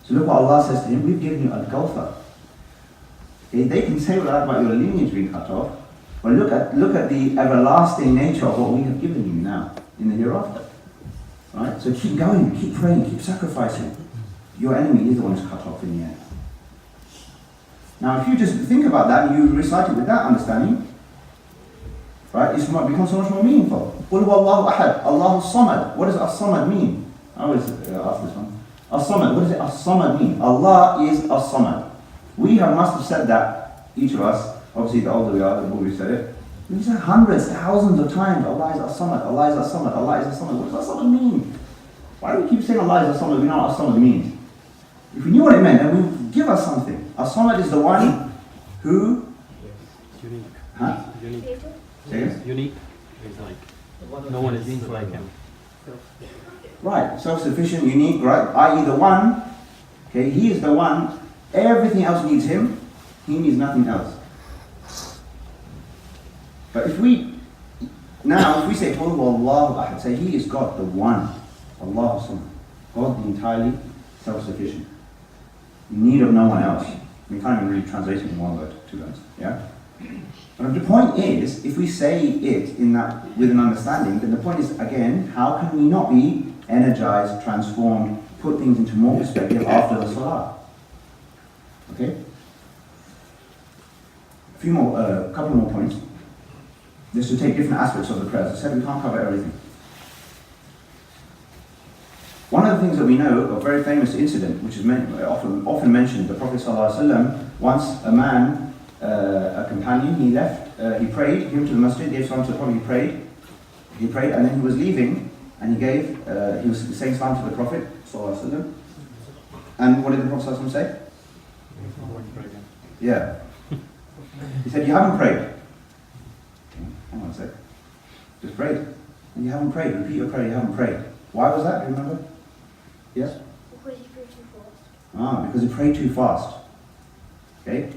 So look what Allah says to him, we've given you Al-Kawthar. Okay, they can say all that about your lineage being cut off, but look at the everlasting nature of what we have given you now in the hereafter. Right? So keep going, keep praying, keep sacrificing. Your enemy is the one who's cut off in the end. Now if you just think about that and you recite it with that understanding, right, it becomes so much more meaningful. Qul huwallahu ahad, Allahu samad. What does as-samad mean? I always ask this one. As-samad, what does it as-samad mean? Allah is as-samad. We must have said that, each of us, obviously the older we are, the more we said it. We've said hundreds, thousands of times, Allah is as-samad, Allah is as-samad, Allah is as-samad. What does as-samad mean? Why do we keep saying Allah is as-samad? We know what as-samad means. If we knew what it meant, then we would give us something. As-samad is the one who... Unique. Huh? Unique. Unique. It's like, no one is like him. Right, self-sufficient, unique, right? I.e. the one, okay, he is the one, everything else needs him, he needs nothing else. But if we say, Qul huwallahu ahad, say he is God, the one, Allah Samad, God the entirely self-sufficient, in need of no one else. We can't even really translate it in one word, to be honest, yeah? But the point is, if we say it in that with an understanding, then the point is, again, how can we not be energized, transformed, put things into more perspective after the salah? Okay? A couple more points. Just to take different aspects of the prayer. As I said, we can't cover everything. One of the things that we know, a very famous incident, which is often mentioned, the Prophet ﷺ, once a man, a companion, he left, he prayed, he came to the masjid, gave salam to the Prophet, he prayed, and then he was leaving, and he was saying salam to the Prophet ﷺ. And what did the Prophet ﷺ say? Yeah. He said, you haven't prayed. Okay, hang on a sec. Just prayed. And you haven't prayed. Repeat your prayer, you haven't prayed. Why was that? Do you remember? Yes? Because he prayed too fast. Because he prayed too fast. Okay?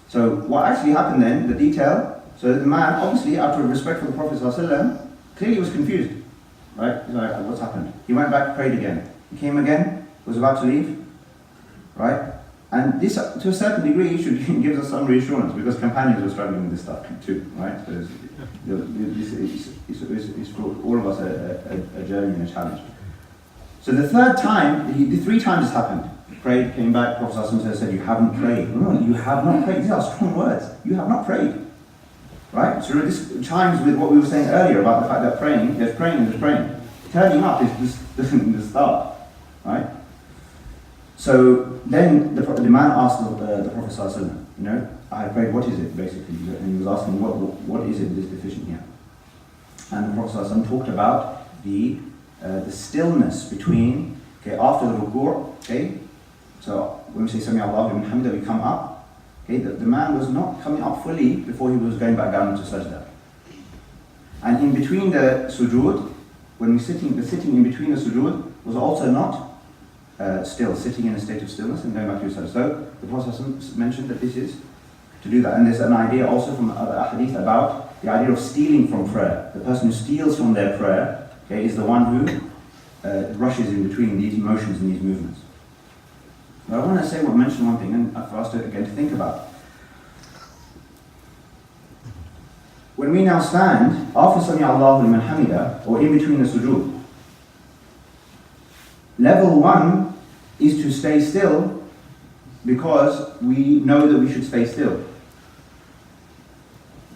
So what actually happened then, the detail, so the man, obviously, out of respect for the Prophet ﷺ, clearly was confused. Right? He's like, what's happened? He went back, prayed again. He came again, was about to leave. Right? And this, to a certain degree, gives us some reassurance, because companions were struggling with this stuff too. Right? So it's for all of us a journey and a challenge. So the third time, the 3 times this happened. Prayed, came back, Prophet ﷺ said, you haven't prayed. No, you have not prayed. These are strong words. You have not prayed. Right? So this chimes with what we were saying earlier about the fact that there's praying and there's praying. Turning up is the start. Right? So then the man asked the Prophet ﷺ, I prayed, what is it basically? And he was asking, what is it that is deficient here? And the Prophet ﷺ talked about the stillness between, after the ruku', So when we say Sami Allahu liman hamida, we come up. Okay, the man was not coming up fully before he was going back down into sajda. And in between the sujood, when the sitting in between the sujood was also not still, sitting in a state of stillness and going back to your sajda. So the Prophet mentioned that this is to do that. And there's an idea also from other hadith about the idea of stealing from prayer. The person who steals from their prayer, okay, is the one who rushes in between these motions and these movements. But I want to mention one thing, and for us to again to think about. When we now stand after Sami Allahu liman hamida, or in between the sujood, level 1 is to stay still because we know that we should stay still.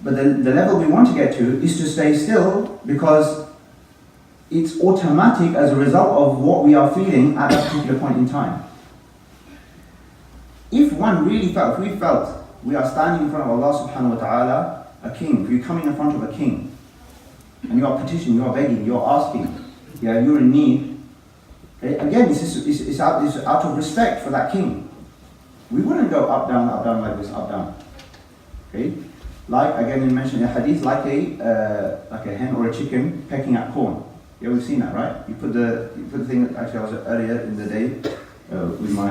But the level we want to get to is to stay still because it's automatic as a result of what we are feeling at that particular point in time. If we felt we are standing in front of Allah subhanahu wa ta'ala, a king, if you're coming in front of a king, and you are petitioning, you are begging, you are asking, you're in need, okay? Again, it's out of respect for that king. We wouldn't go up, down like this, up, down. Okay? Like, again, you mentioned in a hadith, like a hen or a chicken pecking at corn. Yeah, we've seen that, right? You put the thing, actually I was earlier in the day, with my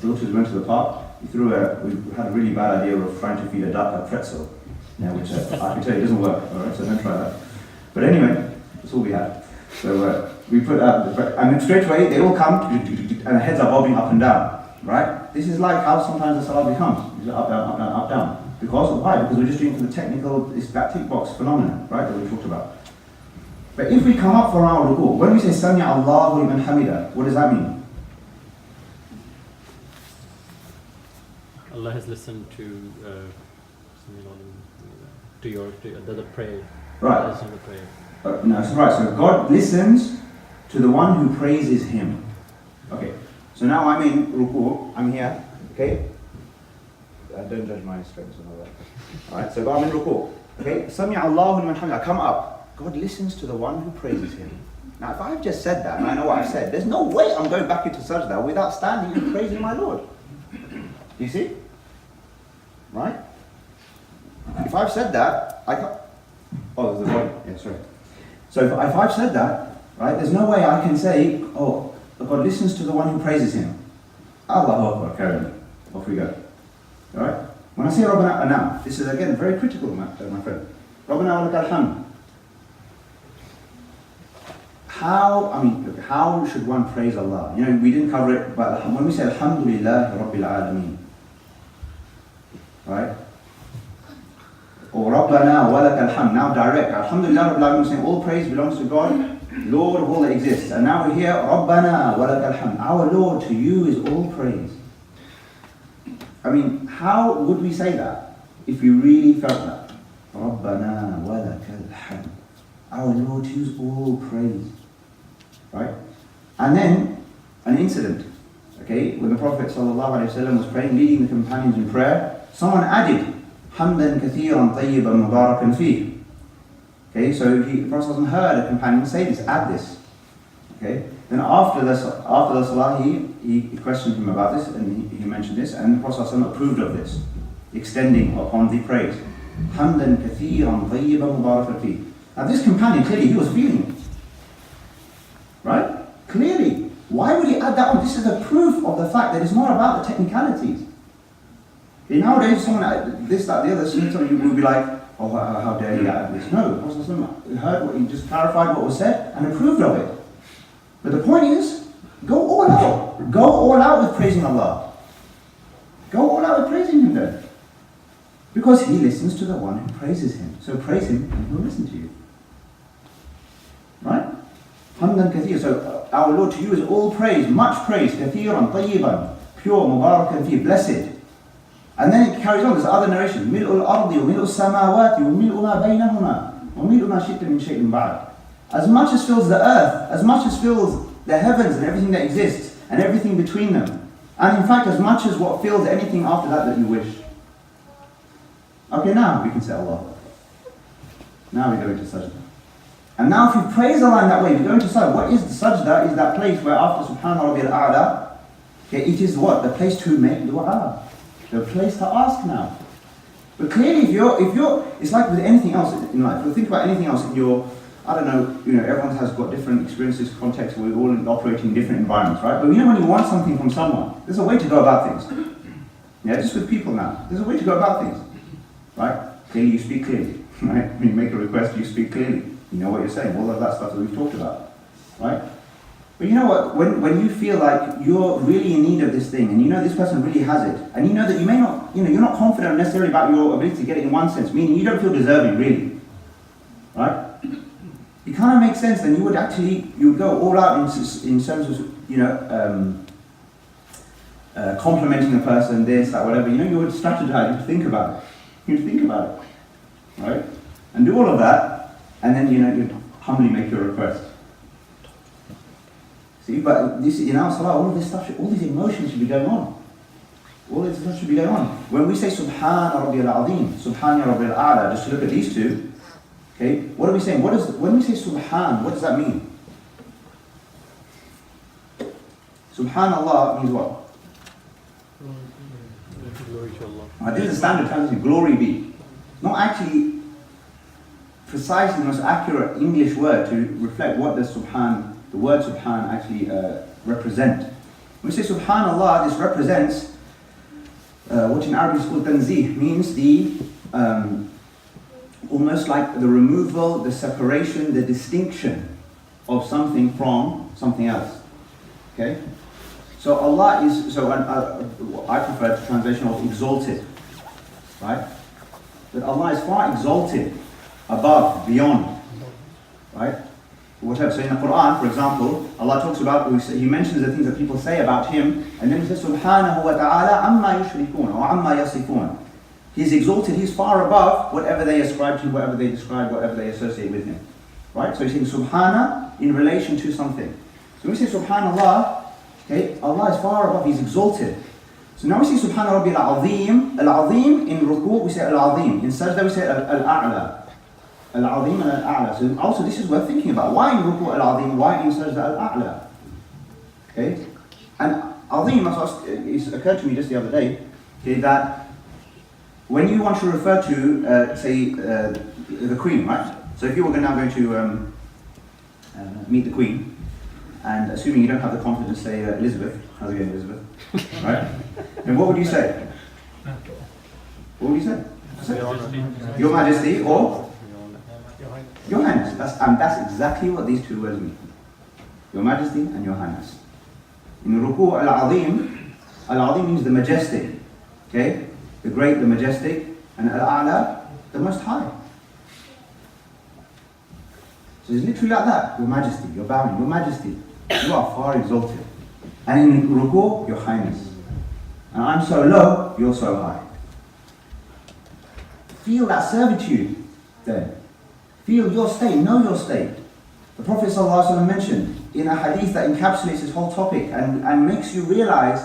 daughters went to the park, we had a really bad idea of trying to feed a duck a pretzel. Yeah, which I can tell you doesn't work, alright, so don't try that. But anyway, that's all we had. So we put and then straight away they all come, and the heads are bobbing up and down, right? This is like how sometimes the salah becomes. It's up, down, up, down, up, down. Because why? Because we're just doing it for the technical, it's that tick box phenomenon, right, that we talked about. But if we come up for our ruku, when we say Sami Allahu liman hamida, what does that mean? Allah has listened to the prayer. Right. Listen to the prayer. No, so right. So God listens to the one who praises Him. Okay. So now I'm in ruku. I'm here. Okay. Don't judge my strengths and all that. All right. So I'm in ruku. Okay. Sami Allahu liman hamida. I come up. God listens to the one who praises Him. Now, if I've just said that and I know what I've said, there's no way I'm going back into sajda without standing and praising my Lord. You see? Right? If I've said that, I can't. Oh, there's a point. Yeah, sorry. So if I've said that, right, there's no way I can say, oh, God listens to the one who praises Him. Allahu Akbar, carry on. Off we go. Alright? When I say Rabbana, now, this is again very critical, my friend. Rabbana wa lakal hamd. How should one praise Allah? You know, we didn't cover it, but when we say Alhamdulillah Rabbil Alameen, right? Or Rabbana wa lakal hamd. Now direct. Alhamdulillah Rabbil Alameen, saying all praise belongs to God, Lord of all that exists. And now we're here, Rabbana wa lakal hamd. Our Lord, to you is all praise. I mean, how would we say that if we really felt that? Rabbana wa lakal hamd. Our Lord, to you is all praise. Right? And then, an incident. Okay, when the Prophet ﷺ was praying, leading the companions in prayer, someone added, Hamdan kathiran tayyiban mubarakan fih. Okay, so the Prophet ﷺ heard a companion say this, add this. Okay, then after the salah, he questioned him about this, and he mentioned this, and the Prophet ﷺ approved of this, extending upon the praise. Hamdan kathiran tayyiban mubarakan fih. Now this companion, clearly he was feeling it. Right? Clearly. Why would he add that on? This is a proof of the fact that it's not about the technicalities. Nowadays, someone add this, that, the other, sometimes you will be like, oh, how dare he add this? No, the Prophet heard what he just clarified what was said and approved of it. But the point is, go all out. Go all out with praising Allah. Go all out with praising Him then. Because He listens to the one who praises Him. So praise Him and He'll listen to you. Right? Hamdan kathir. So our Lord, to you is all praise, much praise, kathiran, tayyiban, pure, mubarakan fi, blessed. And then it carries on, there's other narrations. Mil'ul ardi wa mil'ul samawati wa mil'u ma baynahuma wa mil'u ma shi'ta min shay'in ba'd. As much as fills the earth, as much as fills the heavens and everything that exists, and everything between them. And in fact, as much as what fills anything after that you wish. Okay, now we can say Allah. Now we go into sajda. And now if you praise Allah in that way, you go into sajda. What is the sajda? Is that place where after Subhana Rabbil A'la, Okay, it is what? The place to make dua. The place to ask now. But clearly if you're, it's like with anything else in life. If you think about anything else in your, I don't know, everyone has got different experiences, contexts, we're all operating in different environments, right? But when you want something from someone, there's a way to go about things. Yeah, just with people now, there's a way to go about things, right? Clearly you speak clearly, right? When you make a request, you speak clearly. You know what you're saying, all of that stuff that we've talked about, right? But you know what, when you feel like you're really in need of this thing, and you know this person really has it, and you know that you may not, you're not confident necessarily about your ability to get it in one sense, meaning you don't feel deserving really, right? It kind of makes sense, then you would go all out in terms of, complimenting a person, this, that, whatever, you would strategize, you'd think about it. You'd think about it, right? And do all of that, and then, you'd humbly make your request. See, but this, in our salah, all of this stuff, all these emotions should be going on. All this stuff should be going on. When we say Subhana Rabbiyal Azim, Subhana Rabbiyal A'la, just to look at these two, okay, what are we saying? When we say Subhan, what does that mean? Subhanallah means what? Glory to Allah. This is a standard translation, glory be. Not actually precisely the most accurate English word to reflect what the word Subhan actually represent. When we say Subhanallah, this represents what in Arabic is called tanzih, means the almost like the removal, the separation, the distinction of something from something else. Okay? So Allah is, I prefer the translation of exalted, right? That Allah is far exalted, above, beyond, right? Whatever. So in the Quran, for example, Allah talks about, He mentions the things that people say about Him, and then He says, Subhanahu wa ta'ala amma yushrikun, or amma yasifun. He's exalted, He's far above whatever they ascribe to Him, whatever they describe, whatever they associate with Him. Right? So He's saying Subhana in relation to something. So when we say Subhanallah, okay, Allah is far above, He's exalted. So now we say Subhana Rabbi al-Azim. Al-Azim, in Ruku' we say Al-Azim. In Sajda we say Al-A'la. Al-Azim and Al-A'la. So also this is worth thinking about. Why in Ruku' Al-Azim? Why in Sajda Al-A'la? Okay? And Azim, it occurred to me just the other day, okay, that when you want to refer to, say, the Queen, right? So if you were now going to meet the Queen, and assuming you don't have the confidence to say Elizabeth, how's it going, Elizabeth? Right? And what would you say? What would you say? Your Majesty or Your Highness. That's exactly what these two words mean. Your Majesty and Your Highness. In Ruku' Al-Azim, Al-Azim means the majestic. Okay? The great, the majestic, and Al-A'la, the most high. So it's literally like that. Your Majesty, you're bowing, Your Majesty. You are far exalted. And in Ruku', Your Highness. And I'm so low, you're so high. Feel that servitude then. Feel your state, know your state. The Prophet ﷺ mentioned in a hadith that encapsulates this whole topic and makes you realize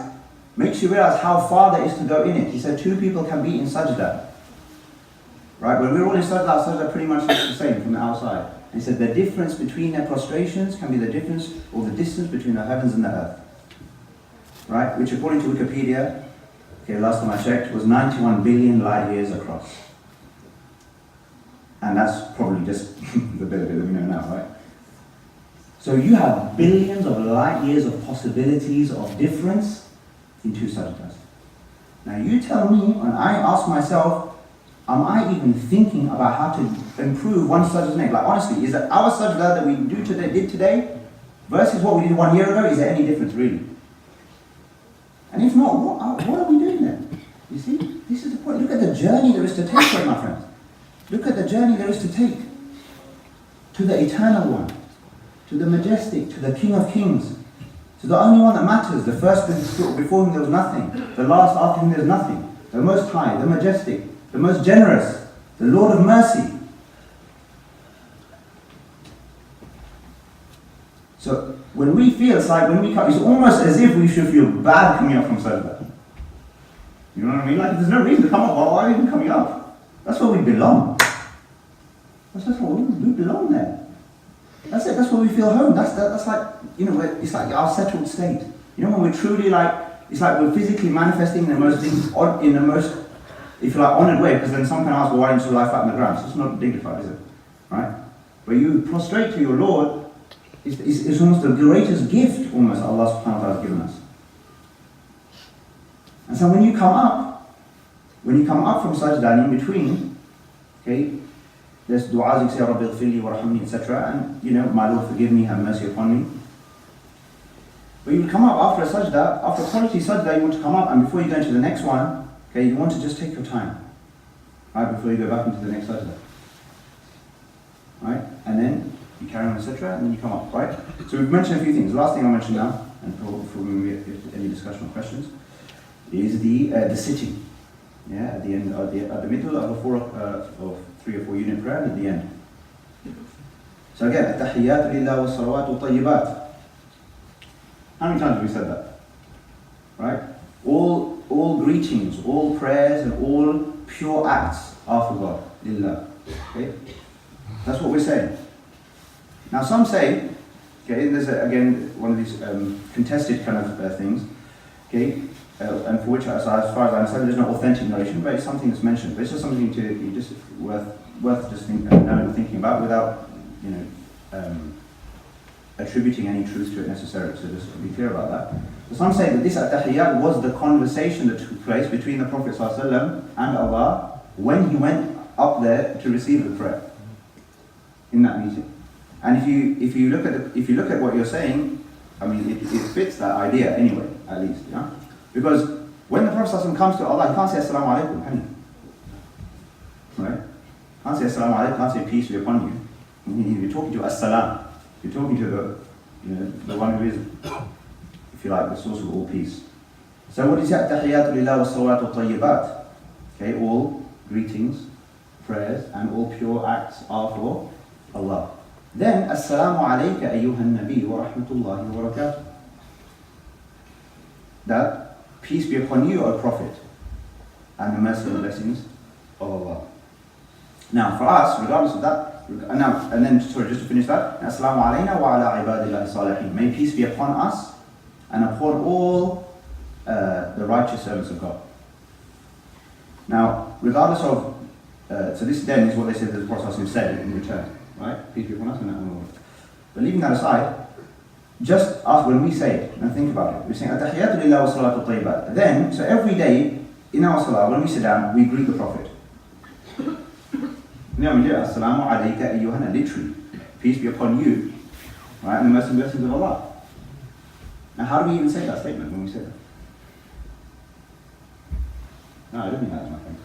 how far there is to go in it. He said 2 people can be in sajda. Right? When we're all in sajda pretty much looks the same from the outside. He said the difference between their prostrations can be the difference or the distance between the heavens and the earth. Right? Which according to Wikipedia, okay, last time I checked, was 91 billion light years across. And that's probably just the bit of it that we know now, right? So you have billions of light years of possibilities of difference in 2 sajdas. Now you tell me, and I ask myself, am I even thinking about how to improve one sajda's name? Like honestly, is that our sajda that we did today versus what we did 1 year ago, is there any difference really? And if not, what are we doing then? You see, this is the point. Look at the journey there is to take, right, my friends. Look at the journey there is to take to the eternal one, to the majestic, to the King of Kings, to the only one that matters, the first before whom there was nothing, the last after whom there's nothing, the most high, the majestic, the most generous, the Lord of mercy. So when we feel, it's like when we come, it's almost as if we should feel bad coming up from sajda. You know what I mean? Like there's no reason to come up. Why are we even coming up? That's where we belong. That's where we belong there. That's it. That's where we feel home. That's like, it's like our settled state. You know, when we're truly like we're physically manifesting in the most, if you like, honoured way, because then someone can ask, well, why didn't you lie flat on the ground? So it's not dignified, is it? Right? Where you prostrate to your Lord is almost the greatest gift almost Allah subhanahu wa ta'ala has given us. And so when you come up from sajda and in between, okay, there's du'as, you say, Rabbi ghfirli warhamni, etc. And, my Lord, forgive me, have mercy upon me. But you come up after a sajda, after a quality sajda, you want to come up, and before you go into the next one, okay, you want to just take your time, right, before you go back into the next sajda. Right? And then you carry on, etc., and then you come up, right? So we've mentioned a few things. The last thing I'll mention now, and before we get any discussion or questions, is the sitting. Yeah, at the end, at the middle of of 3 or 4 unit prayer, and at the end. So again, التحيات لله والصلوات والطيبات. How many times have we said that? Right? All greetings, all prayers, and all pure acts are for God. Lillah. Okay? That's what we're saying. Now some say, okay, there's again one of these contested kind of things, okay, and for which, as far as I understand, there's no authentic narration, but it's something that's mentioned. But it's just something worth just thinking about without, attributing any truth to it necessarily. So just to be clear about that. So some say that this at-tahiyyat was the conversation that took place between the Prophet ﷺ and Allah when he went up there to receive the prayer in that meeting. And if you look at what you're saying, I mean, it fits that idea anyway, at least, yeah. Because when the Prophet ﷺ comes to Allah, he can't say Assalamu alaikum, can he? Right? Can't say Assalamu alaikum, can't say peace be upon you. You're talking to As-Salam. You're talking to the one who is, if you like, the source of all peace. So what is that? Tahiyatu lillah wa salawatu tayyibat. Okay, all greetings, prayers, and all pure acts are for Allah. Then, Assalamu alayka ayyuhan nabi wa rahmatullahi wa barakatuh. That peace be upon you, O Prophet, and the mercy and blessings of Allah. Now, for us, regardless of that, and then, just to finish that, Assalamu alayna wa ala ibadillahi salihin. May peace be upon us and upon all the righteous servants of God. Now, regardless of, so this then is what they said that the Prophet said in return, right? Peace be upon us and all. But leaving that aside, just ask when we say it, and think about it. We're saying, At-tahiyatu lillah wa salatu tayyibat. Then, so every day in our salah, when we sit down, we greet the Prophet. Assalamu alayka ayyuhana, literally, peace be upon you, right, and the mercy and blessings of Allah. Now, how do we even say that statement when we say that? No, I don't think that's my friend.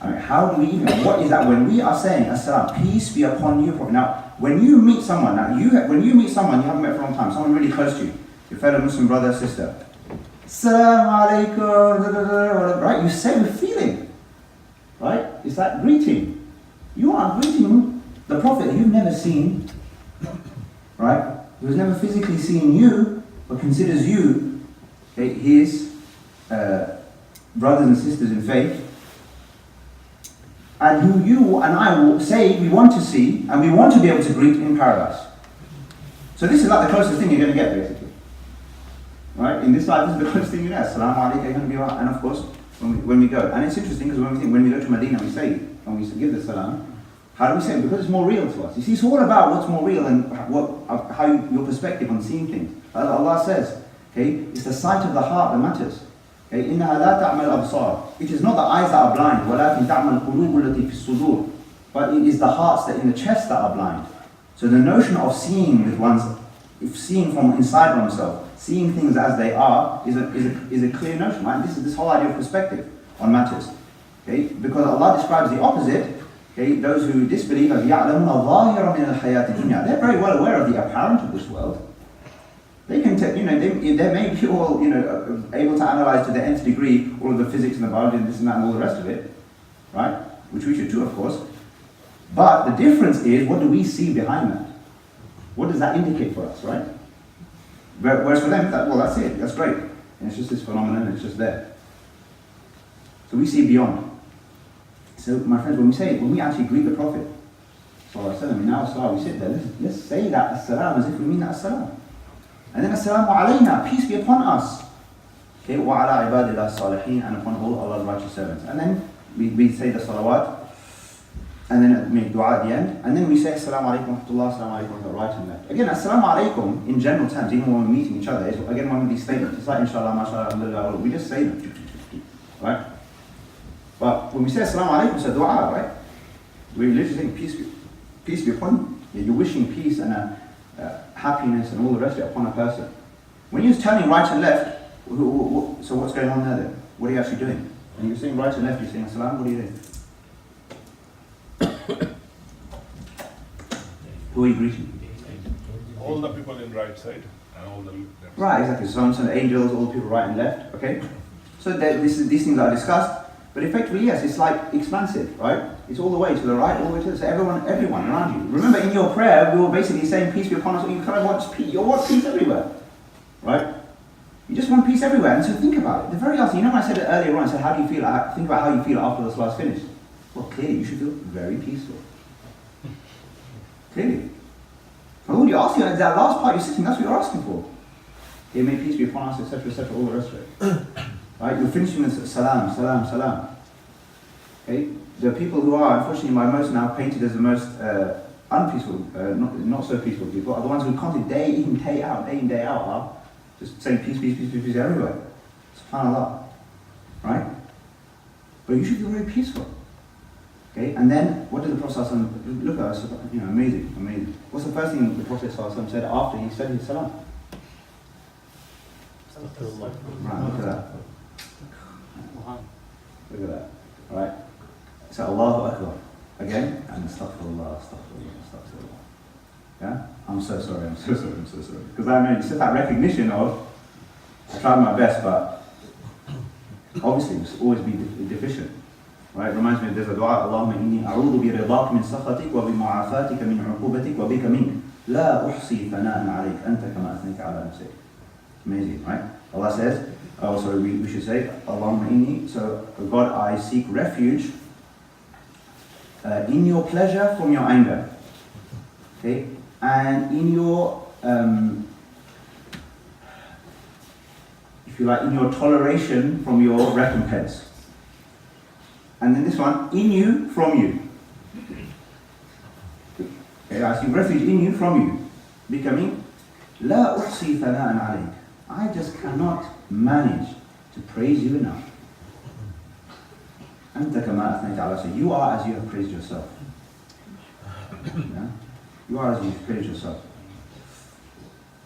I mean, how do we even, what is that when we are saying, Assalam, peace be upon you, Prophet? Now, when you meet someone, you haven't met for a long time, someone really close to you, your fellow Muslim brother or sister, Assalamu alaikum, right? You say with feeling, right? It's that greeting. You are greeting the Prophet that you've never seen, right? Who has never physically seen you, but considers you, okay, his brothers and sisters in faith, and who you and I will say we want to see and we want to be able to greet in paradise. So this is like the closest thing you're going to get, basically. Right? In this life, this is the closest thing you get. Assalamu alaikum, you're going to be right. And of course, when we go, and it's interesting because when we go to Medina, we say, and we give the salam, how do we say it? Because it's more real to us. You see, it's all about what's more real and how your perspective on seeing things. Allah says, okay, it's the sight of the heart that matters. Okay, إِنَّهَا لَا تَعْمَلْ أَبْصَارِ. It is not the eyes that are blind, وَلَكِنْ تَعْمَلْ قُلُوبُ الَّتِي فِي الصُّدُورِ. But it is the hearts that in the chest that are blind. So the notion of seeing from inside oneself, seeing things as they are, is a clear notion, right? This whole idea of perspective on matters. Okay, because Allah describes the opposite. Okay, those who disbelieve as يَعْلَمُونَ ظَاهِرًا مِنَ الْحَيَاةِ الدُّنْيَا. They're very well aware of the apparent of this world. They can, they may be all, able to analyze to the nth degree all of the physics and the biology and this and that and all the rest of it, right? Which we should do, of course. But the difference is, what do we see behind that? What does that indicate for us, right? Whereas for them, that's it, that's great. And it's just this phenomenon, it's just there. So we see beyond. So, my friends, when we actually greet the Prophet, in our salah, we sit there, let's say that as-salam as if we mean that as-salam. And then Assalamu alayna, peace be upon us. Okay, وَعَلَىٰ عِبَادِ اللَّهِ الصَّالِحِينَ, and upon all Allah's righteous servants. And then we say the salawat, and then make dua at the end, and then we say assalamu alaikum wa rahmatullah, assalamu alaikum wa rahmatullah, right and left. Again, assalamu alaikum in general terms, even when we're meeting each other, is again one of these statements. It's like inshallah, mashallah, alhamdulillah, we just say them, right? But when we say assalamu alaikum, it's a dua, right? We're literally saying peace be upon you. You're wishing peace and happiness and all the rest of it upon a person. When you're turning right and left, so what's going on there then? What are you actually doing? And you're saying right and left, you're saying assalam, what are you doing? Who are you greeting? All the people in right side and all the left side. Right, exactly. So the angels, all the people right and left, okay? So these things are discussed, but effectively, yes, it's like expansive, right? It's all the way to the right, all the way to the so everyone around you. Remember, in your prayer, we were basically saying peace be upon us, you kind of want peace, you want peace everywhere, right? You just want peace everywhere, and so think about it. The very last thing, you know when I said it earlier on, I said, how do you feel? Think about how you feel after the salah is finished. Well, clearly, you should feel very peaceful. Clearly. And all you're asking, that last part you're sitting, that's what you're asking for. Okay, may peace be upon us, etc., all the rest of it. Right, you're finishing with salam, salam, salam. Okay, the people who are, unfortunately, by most now painted as the most unpeaceful, not so peaceful people, are the ones who constantly day in, day out, are just saying peace, peace, peace, peace, peace everywhere. SubhanAllah. Right? But you should be very peaceful. Okay, and then what did the Prophet ﷺ, look at us, amazing, amazing. What's the first thing the Prophet ﷺ said after he said his salam? Right, look at that. Look at that. Right? So Allahu Akbar. Again, and astaghfirullah, astaghfirullah, astaghfirullah. Yeah? I'm so sorry. Because I mean, it's just that recognition of, I tried my best, but obviously it's always be deficient. Right? It reminds me of there's a dua, Allahumma inni a'udhu bi ridaq min sakhatik wa bi mu'afatika min 'uqubatik wa bika mink. La uhsi thana'an 'alayk anta kama athnayta 'ala nafsik. Amazing, right? Allah says, we should say, Allahumma inni, so God, I seek refuge in your pleasure from your anger. Okay? And in your, if you like, in your toleration from your recompense. And then this one, in you, from you. Okay, I seek refuge in you, from you. Becoming, La uhsi thana'an 'alayk. I just cannot manage to praise you enough. Anta kama athnayta 'ala nafsik. You are as you have praised yourself. Yeah? You are as you have praised yourself.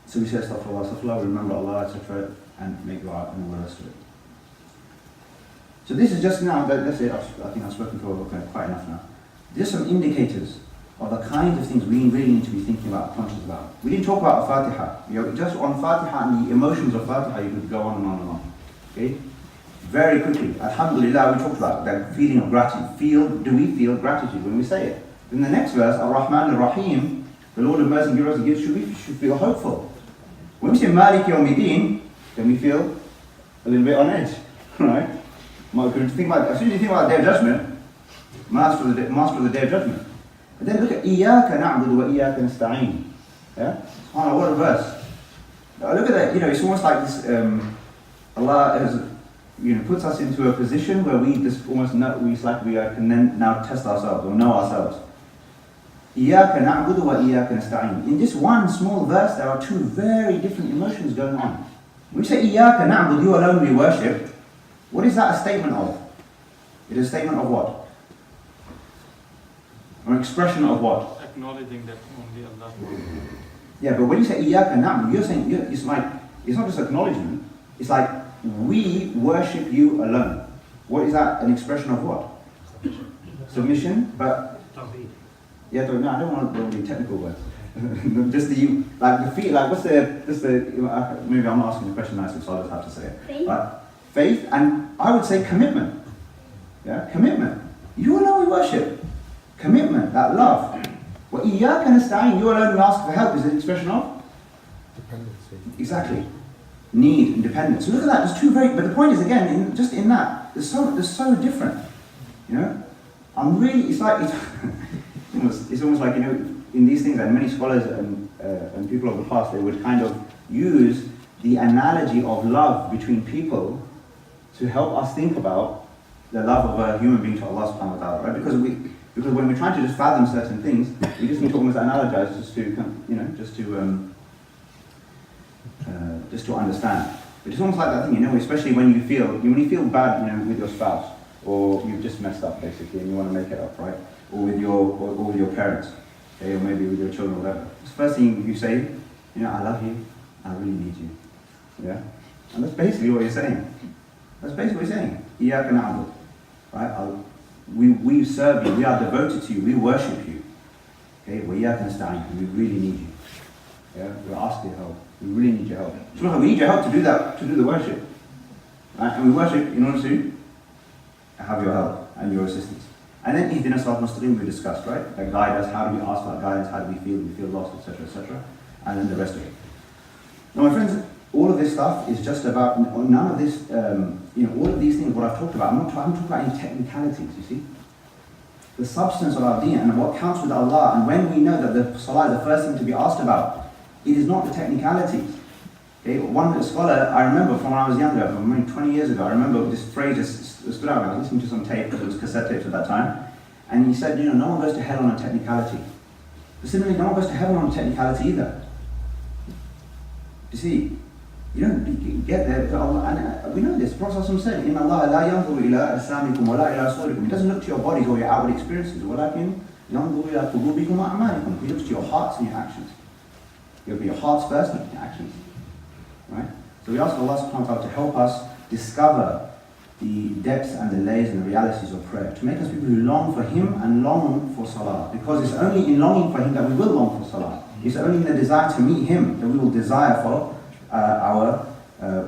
So we say astaghfirullah, astaghfirullah, remember Allah, etc., and make dua and all the rest of it. So this is just now, that's it, I think I've spoken for quite enough now. Just some indicators of the kinds of things we really need to be thinking about, conscious about. We didn't talk about Al-Fatiha. Just on Fatiha and the emotions of Fatiha, you could go on and on and on. Okay? Very quickly, Alhamdulillah, we talked about that feeling of gratitude. Do we feel gratitude when we say it? In the next verse, Ar-Rahman Ar-Rahim, the Lord of mercy and giver of gifts, we should feel hopeful. When we say Malik Yawmiddin, then we feel a little bit on edge, right? As soon as you think about the Day of Judgment, master of the Day of Judgment. But then look at Iyaka na'budu wa iyaka nasta'een. Yeah? SubhanAllah, what a verse. Look at that, it's almost like this, Allah has, puts us into a position where we just almost know, can then now test ourselves or know ourselves. Iyaka na'budu wa iyaka nasta'een. In this one small verse, there are two very different emotions going on. When we say Iyaka na'budu, you alone we worship, what is that a statement of? It is a statement of what? Or an expression of what? Acknowledging that only Allah. Yeah, but when you say Iyaka na'budu, you're saying, it's not just acknowledgement, it's like, we worship you alone. What is that? An expression of what? Submission, but... Yeah, no, I don't want to be technical words. Just maybe I'm not asking the question nicely, so I'll just have to say it. Faith, and I would say commitment. Yeah, commitment. You alone we worship. Commitment, that love. Well, Iyaka nasta'een, you alone we ask for help, is an expression of? Dependency. Exactly. Need and dependence. So look at that, there's two very, but the point is again, just in that, they're so different. I'm really, it's almost like, in these things, and many scholars and people of the past, they would kind of use the analogy of love between people to help us think about the love of a human being to Allah subhanahu wa ta'ala, right? Because when we're trying to just fathom certain things, we just need to almost analogize just to understand. But it's almost like that thing, especially when you feel bad, with your spouse, or you've just messed up basically, and you want to make it up, right? Or with your parents, okay? Or maybe with your children, or whatever. It's the first thing you say, I love you, I really need you, yeah. And that's basically what you're saying. That's basically what you're saying. Iyyaka na'budu, right? We serve you, we are devoted to you, we worship you. Okay, wa iyyaka nasta'in, we really need you. Yeah, we ask your help. We really need your help. So we need your help to do that, to do the worship. Right? And we worship in order to have your help and your assistance. And then Ihdina Sirat Mustaqim we discussed, right? That guide us, how do we ask for that guidance, how do we feel lost, etc., etc. And then the rest of it. Now my friends, all of this stuff is just about, none of this, all of these things, what I've talked about, I'm not talking about any technicalities, you see. The substance of our deen and what counts with Allah, and when we know that the salah is the first thing to be asked about, it is not the technicalities. Okay? One scholar, I remember from when I was younger, from 20 years ago, I remember this phrase just stood out. I was listening to some tape, because it was cassette tapes at that time, and he said, no one goes to hell on a technicality. But similarly, no one goes to heaven on a technicality either. You see, you don't get there. And we know this. Prophet said, "Inna Allah la yanzuru ila ajsamikum wa la ila suwarikum." He doesn't look to your bodies or your outward experiences. وَلَكِنْ يَنْظُرُ إِلَى قُلُوبِكُمْ وَأَعْمَالِكُم. He looks to your hearts and your actions. It'll be your hearts first and your actions. Right? So we ask Allah subhanahu wa ta'ala to help us discover the depths and the layers and the realities of prayer, to make us people who long for Him and long for Salah. Because it's only in longing for Him that we will long for Salah. It's only in the desire to meet Him that we will desire for our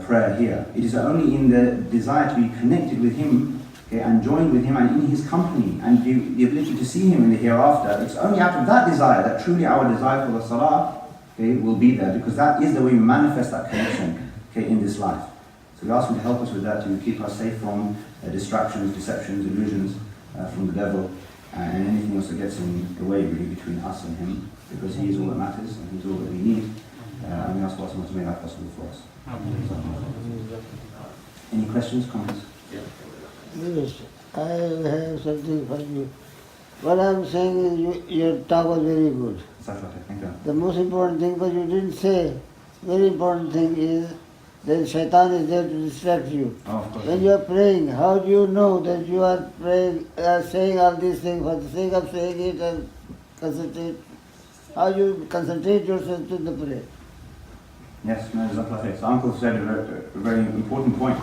prayer here. It is only in the desire to be connected with Him, okay, and joined with Him and in His company and the ability to see Him in the hereafter. It's only out of that desire that truly our desire for the Salah, okay, will be there, because that is the way we manifest that connection, okay, in this life. So we ask Him to help us with that, to keep us safe from distractions, deceptions, illusions from the devil, and anything else that gets in the way really between us and Him, because He is all that matters and He's all that we need. And we ask Allah to make that possible for us. Any questions, comments? Yes, I have something for you. What I'm saying is your talk was very good. Thank you. The most important thing, but you didn't say, very important thing is that shaitan is there to distract you. Oh, of course. When you are praying, how do you know that you are praying, saying all these things for the sake of saying it and concentrate? How do you concentrate yourself to the prayer? Yes, no, so Uncle said a very important point.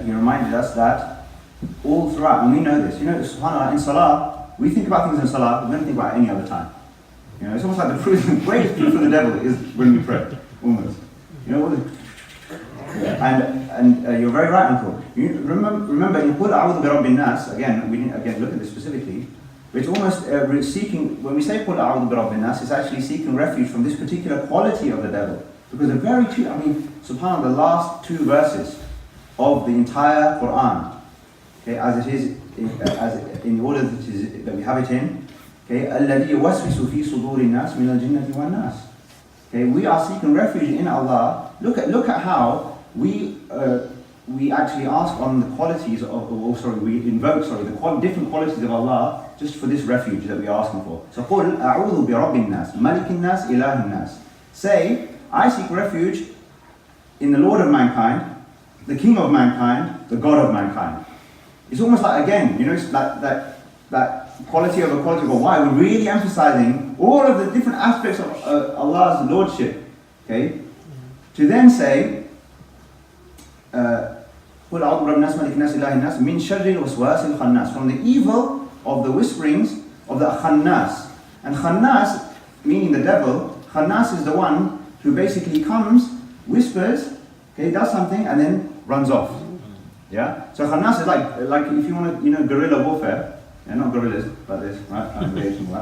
He reminded us that all throughout, and we know this, subhanAllah, in Salah, we think about things in Salah, we don't think about any other time. It's almost like the greatest proof of the devil is when we pray, almost. And you're very right, Uncle. You remember in Qul A'udhu bi Rabbin Nas, again, we didn't look at this specifically, but it's almost seeking, when we say Qul A'udhu bi Rabbin Nas, it's actually seeking refuge from this particular quality of the devil. Because subhanAllah, the last two verses of the entire Quran, okay, as it is, in order that we have it in, okay, الَّذِي يُوَسْوِسُ فِي صُدُورِ النَّاسِ مِنَ الْجِنَّةِ وَالنَّاسِ. Okay, we are seeking refuge in Allah. Look at how we actually ask on the qualities we invoke the different qualities of Allah just for this refuge that we are asking for. So قُلْ أَعُوذُ بِرَبِّ النَّاسِ مَلِكِ النَّاسِ إِلَهِ النَّاسِ. Say, I seek refuge in the Lord of mankind, the King of mankind, the God of mankind. It's almost like, again, it's that quality of God. Why? We're really emphasizing all of the different aspects of Allah's Lordship. Okay? To then say, from the evil of the whisperings of the Khannas. And Khannas, meaning the devil, Khannas is the one who basically comes, whispers, okay, does something, and then runs off. Yeah? So Khannas is like if you want to, guerrilla warfare, not guerrillas, but this, right?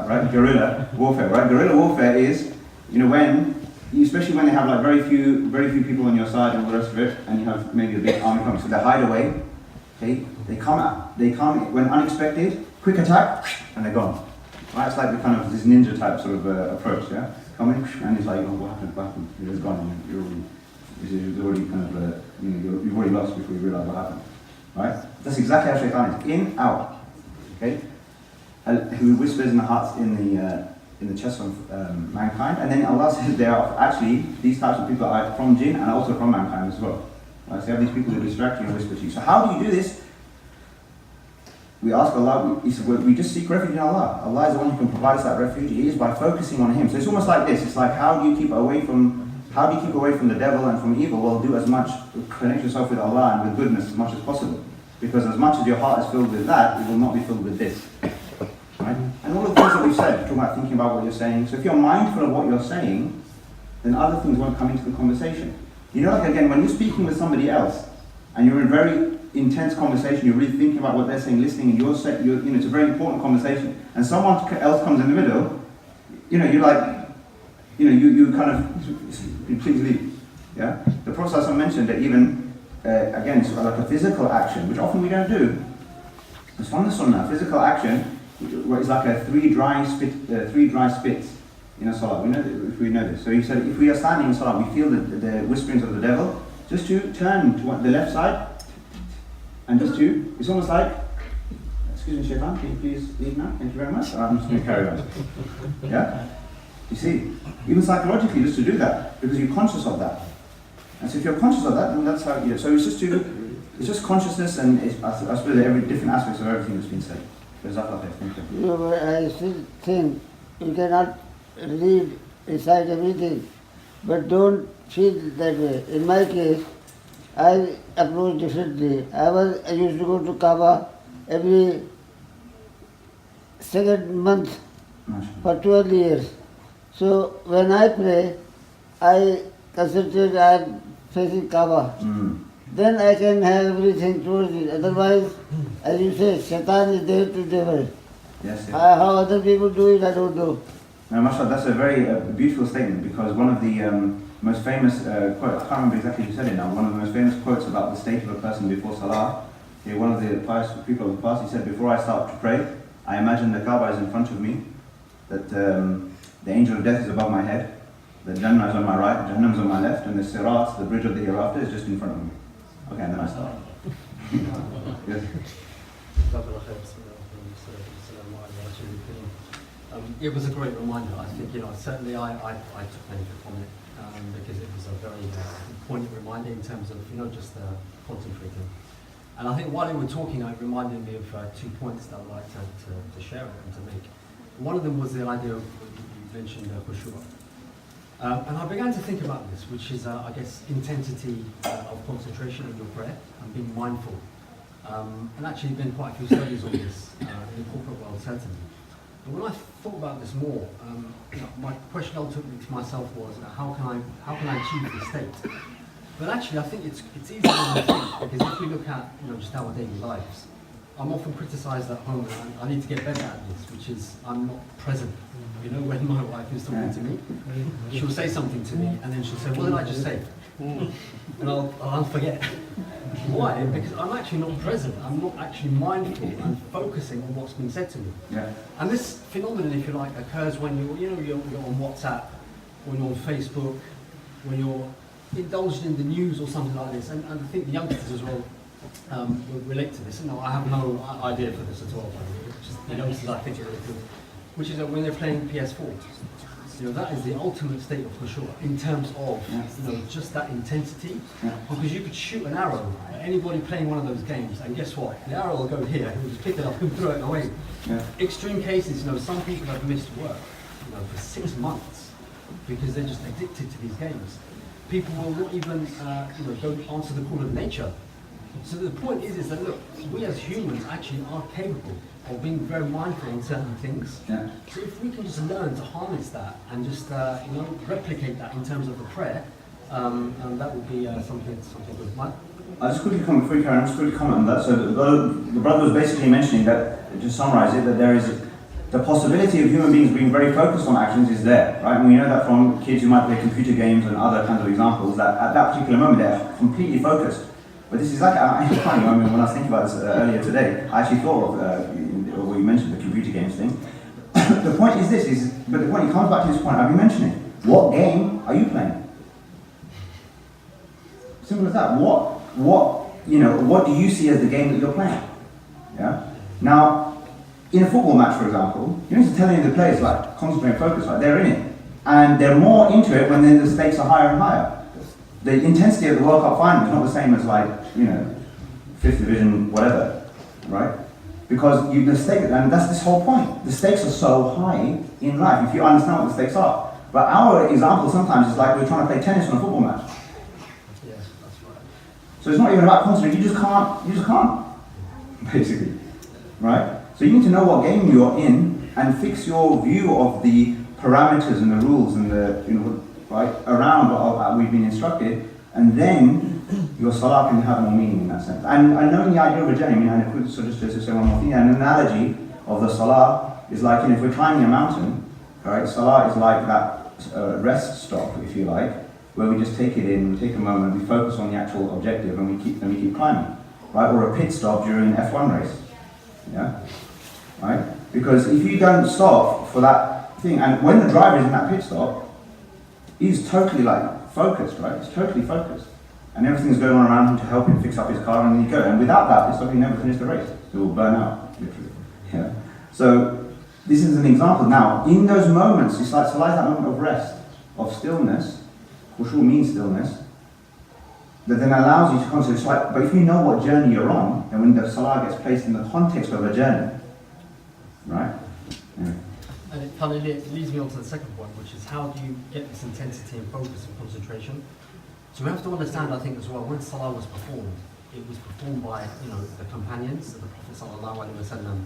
Right? Guerrilla warfare, right? Guerrilla warfare is, especially when they have like very few people on your side and all the rest of it, and you have maybe a big army coming, so they hide away, okay? They come when unexpected, quick attack, and they're gone. Right? It's like the kind of this ninja type sort of approach, yeah? Come in, and it's like, what happened? It's gone, you're It's already kind of, you've already lost before you realise what happened. Right? That's exactly how shaitan is. In, out. Okay? Who whispers in the hearts, in the chest of mankind, and then Allah says they are actually, these types of people are from jinn and also from mankind as well. Right? So you have these people who distract you and whisper to you. So how do you do this? We ask Allah, we just seek refuge in Allah. Allah is the one who can provide us that refuge. It is by focusing on Him. So it's almost like this. It's like, how do you keep away from the devil and from evil? Well, do as much, connect yourself with Allah and with goodness as much as possible. Because as much as your heart is filled with that, it will not be filled with this. Right? And all of the things that we've said, talking about thinking about what you're saying. So if you're mindful of what you're saying, then other things won't come into the conversation. You know, like again, when you're speaking with somebody else, and you're in very intense conversation, you're really thinking about what they're saying, listening, and it's a very important conversation, and someone else comes in the middle, you're like, you kind of, please leave. Yeah? The Prophet mentioned that even, again, it's like a physical action, which often we don't do. It's from the Sunnah. Physical action, where it's like a three dry spits in a salah. We know this. So he said, if we are standing in salah, we feel the whisperings of the devil, just to turn to the left side, and just to, it's almost like, excuse me, Shaitan, can you please leave now? Thank you very much. I'm just going to carry on. Yeah? You see, even psychologically, just to do that, because you're conscious of that. And so if you're conscious of that, then that's how you do it. So it's just consciousness, and I suppose every different aspects of everything that's been said. Thank you. Yeah, but I still think you cannot recite everything, but don't feel that way. In my case, I approach differently. I used to go to Kaaba every second month for 12 years. So when I pray, I concentrate on facing Kaaba. Then I can have everything towards it. Otherwise, as you say, Shaitan is there to devil. Yes. How other people do it, I don't know. Now, mashallah, that's a very beautiful statement, because one of the most famous quotes, I can't remember exactly who said it now, one of the most famous quotes about the state of a person before Salah, one of the pious people of the past, he said, before I start to pray, I imagine the Kaaba is in front of me, that the angel of death is above my head, the Jannah is on my right, Jahannam is on my left, and the Sirat, the bridge of the hereafter, is just in front of me. Okay, and then I start. Yes. It was a great reminder. I think, certainly I took benefit from it because it was a very poignant reminder in terms of, just concentrating. And I think while you were talking, it reminded me of 2 points that I'd like to share and to make. One of them was the idea of, you mentioned khushu'. And I began to think about this, which is, I guess, intensity of concentration in your prayer and being mindful. And actually, been quite a few studies on this in the corporate world, certainly. But when I thought about this more, my question ultimately to myself was, how can I achieve this state? But actually, I think it's easier than you think, because if we look at just our daily lives, I'm often criticised at home, and I need to get better at this, which is I'm not present. When my wife is talking to me, she'll say something to me, and then she'll say, "What did I just say?" And I'll forget. Why? Because I'm actually not present. I'm not actually mindful and focusing on what's being said to me. Yeah. And this phenomenon, if you like, occurs when you're on WhatsApp, when you're on Facebook, when you're indulged in the news or something like this. And I think the youngsters as well will relate to this. I have no idea for this at all. Just the youngsters, I think, are really cool. Which is when they're playing PS4. That is the ultimate state of khushu' in terms of just that intensity. Because you could shoot an arrow at anybody playing one of those games, and guess what? The arrow will go here, he'll just pick it up and throw it away. Yeah. Extreme cases, some people have missed work for 6 months because they're just addicted to these games. People will not even go answer the call of nature. So the point is that look, we as humans actually are capable of being very mindful on certain things. Yeah. So if we can just learn to harness that and just replicate that in terms of the prayer, that would be something good. Mike? I'll just quickly comment before you carry on. Just quickly comment on that. So the brother was basically mentioning that, to summarize it, that there is the possibility of human beings being very focused on actions is there, right? And we know that from kids who might play computer games and other kinds of examples, that at that particular moment they're completely focused. But this is like, it's funny, when I was thinking about this earlier today, I actually thought of, you mentioned the computer games thing. The point is this, but the point, it comes back to this point I've been mentioning. What game are you playing? Simple as that. What do you see as the game that you're playing? Yeah. Now, in a football match, for example, you need to tell any of the players like concentrate and focus, right? They're in it, and they're more into it when the stakes are higher and higher. The intensity of the World Cup final is not the same as like fifth division, whatever, right? Because the stake, and that's this whole point. The stakes are so high in life if you understand what the stakes are. But our example sometimes is like we're trying to play tennis on a football match. Yes, that's right. So it's not even about concentrating. You just can't, basically, right? So you need to know what game you're in and fix your view of the parameters and the rules and the right around what we've been instructed, and then your salah can have more meaning in that sense. And knowing the idea of a journey, I could sort of just say one more thing. An analogy of the salah is like if we're climbing a mountain, right? Salah is like that rest stop, if you like, where we just take it in, we take a moment, we focus on the actual objective, and we keep climbing, right? Or a pit stop during an F1 race, yeah, right? Because if you don't stop for that thing, and when the driver is in that pit stop, he's totally like focused, right? He's totally focused, and everything's going on around him to help him fix up his car, and then he go. And without that pit stop, he never finished the race. He will burn out, literally. Yeah. So this is an example. Now, in those moments, it's like salah is that moment of rest, of stillness. Khushu means stillness. That then allows you to concentrate. It's like, but if you know what journey you're on, and when the salah gets placed in the context of a journey, right? Yeah. And it kind of leads me on to the second point, which is how do you get this intensity and focus and concentration? So we have to understand, I think, as well, when Salah was performed, it was performed by, the companions of the Prophet Sallallahu Alaihi Wasallam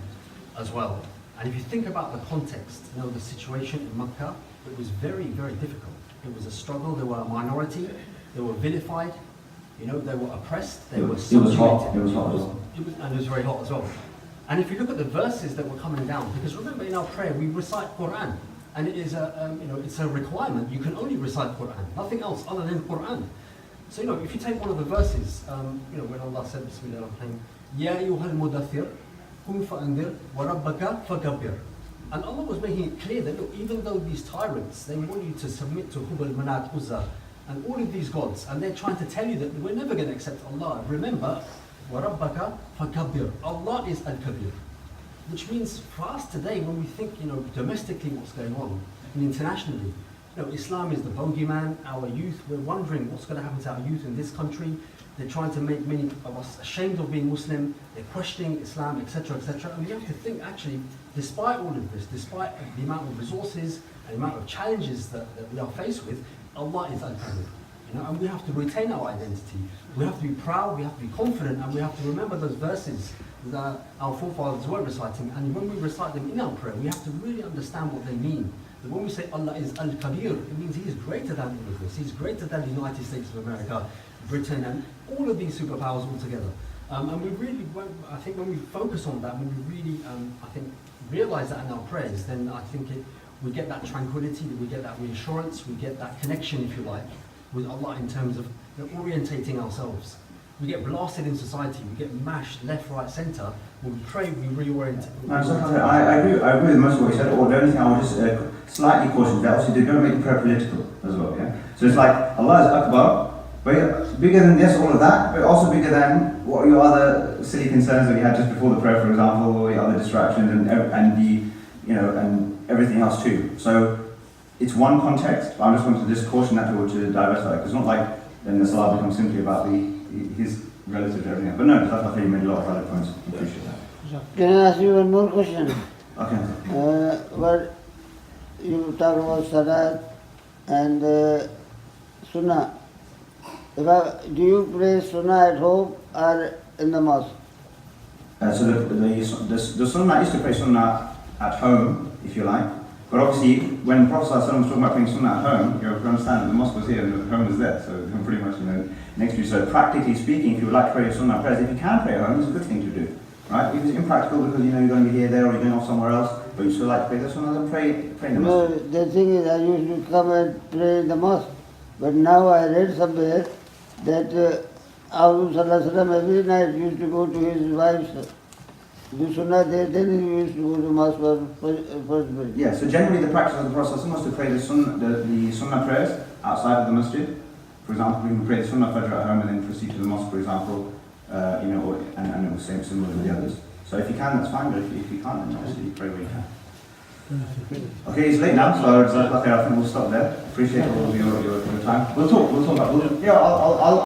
as well. And if you think about the context, the situation in Makkah, it was very, very difficult. It was a struggle. They were a minority. They were vilified. They were oppressed. They were subjugated. It was hot as well. And it was very hot as well. And if you look at the verses that were coming down, because remember in our prayer we recite Quran, and it is it's a requirement. You can only recite Quran, nothing else other than Quran. So if you take one of the verses, when Allah said Bismillah ar-Rahman, Ya ayyuhal mudaththir, qum fa'anzir, wa rabbaka fakabbir. And Allah was making it clear that look, even though these tyrants, they want you to submit to Hubal, Manat, Uzza, and all of these gods, and they're trying to tell you that we're never going to accept Allah. Remember, وَرَبَّكَ فَكَبِّرْ. Allah is Al-Kabir. Which means for us today, when we think, domestically what's going on, and internationally, Islam is the bogeyman, our youth, we're wondering what's going to happen to our youth in this country. They're trying to make many of us ashamed of being Muslim, they're questioning Islam, etc., etc. And we have to think, actually, despite all of this, despite the amount of resources and the amount of challenges that we are faced with, Allah is Al-Kabir. And we have to retain our identity. We have to be proud, we have to be confident, and we have to remember those verses that our forefathers were reciting. And when we recite them in our prayer, we have to really understand what they mean. That when we say Allah is Al-Kabir, it means He is greater than all of this. He's greater than the United States of America, Britain, and all of these superpowers all together. And we really, I think when we focus on that, when we really, realize that in our prayers, then I think we get that tranquility, we get that reassurance, we get that connection, if you like, with Allah in terms of orientating ourselves. We get blasted in society, we get mashed left, right, centre. When we pray, we reorient. I agree with most of what you said, or the only thing I would just slightly caution that obviously they're going to make prayer political as well, yeah? So it's like Allah is Akbar, but bigger than this, all of that, but also bigger than what your other silly concerns that you had just before the prayer, for example, or your other distractions and everything else too. So it's one context, but I just wanted to just caution that to diversify, because it's not like then the salah becomes simply about his relative to everything else. But no, I think you made a lot of valid points. I appreciate that. Can I ask you one more question? Okay. What you talk about Salat and Sunnah. Do you pray Sunnah at home or in the mosque? So the Sunnah is to pray Sunnah at home, if you like. But obviously, when the Prophet ﷺ was talking about praying Sunnah at home, you have to understand that the mosque was here and the home was there, so they're pretty much next to you. So practically speaking, if you would like to pray your Sunnah prayers, if you can pray at home, it's a good thing to do, right? If it's impractical because you're going to be here, there, or you're going off somewhere else, but you still like to pray the Sunnah, then pray in the mosque. No, the thing is, I used to come and pray in the mosque, but now I read somewhere that Abu Sallallahu Alaihi Wasallam every night used to go to his wife's do Sunnah there, then he used to go to mosque for first prayer. Yeah, so generally the practice of the Prophet was to pray the Sunnah prayers outside of the masjid. For example, we can pray the Sunnah Fajr at home and then proceed to the mosque, for example, and it was similar with the others. So if you can, that's fine, but if you can't, then obviously you pray where you can. Okay, it's late now, so I think we'll stop there. Appreciate all of your time. We'll talk about. I'll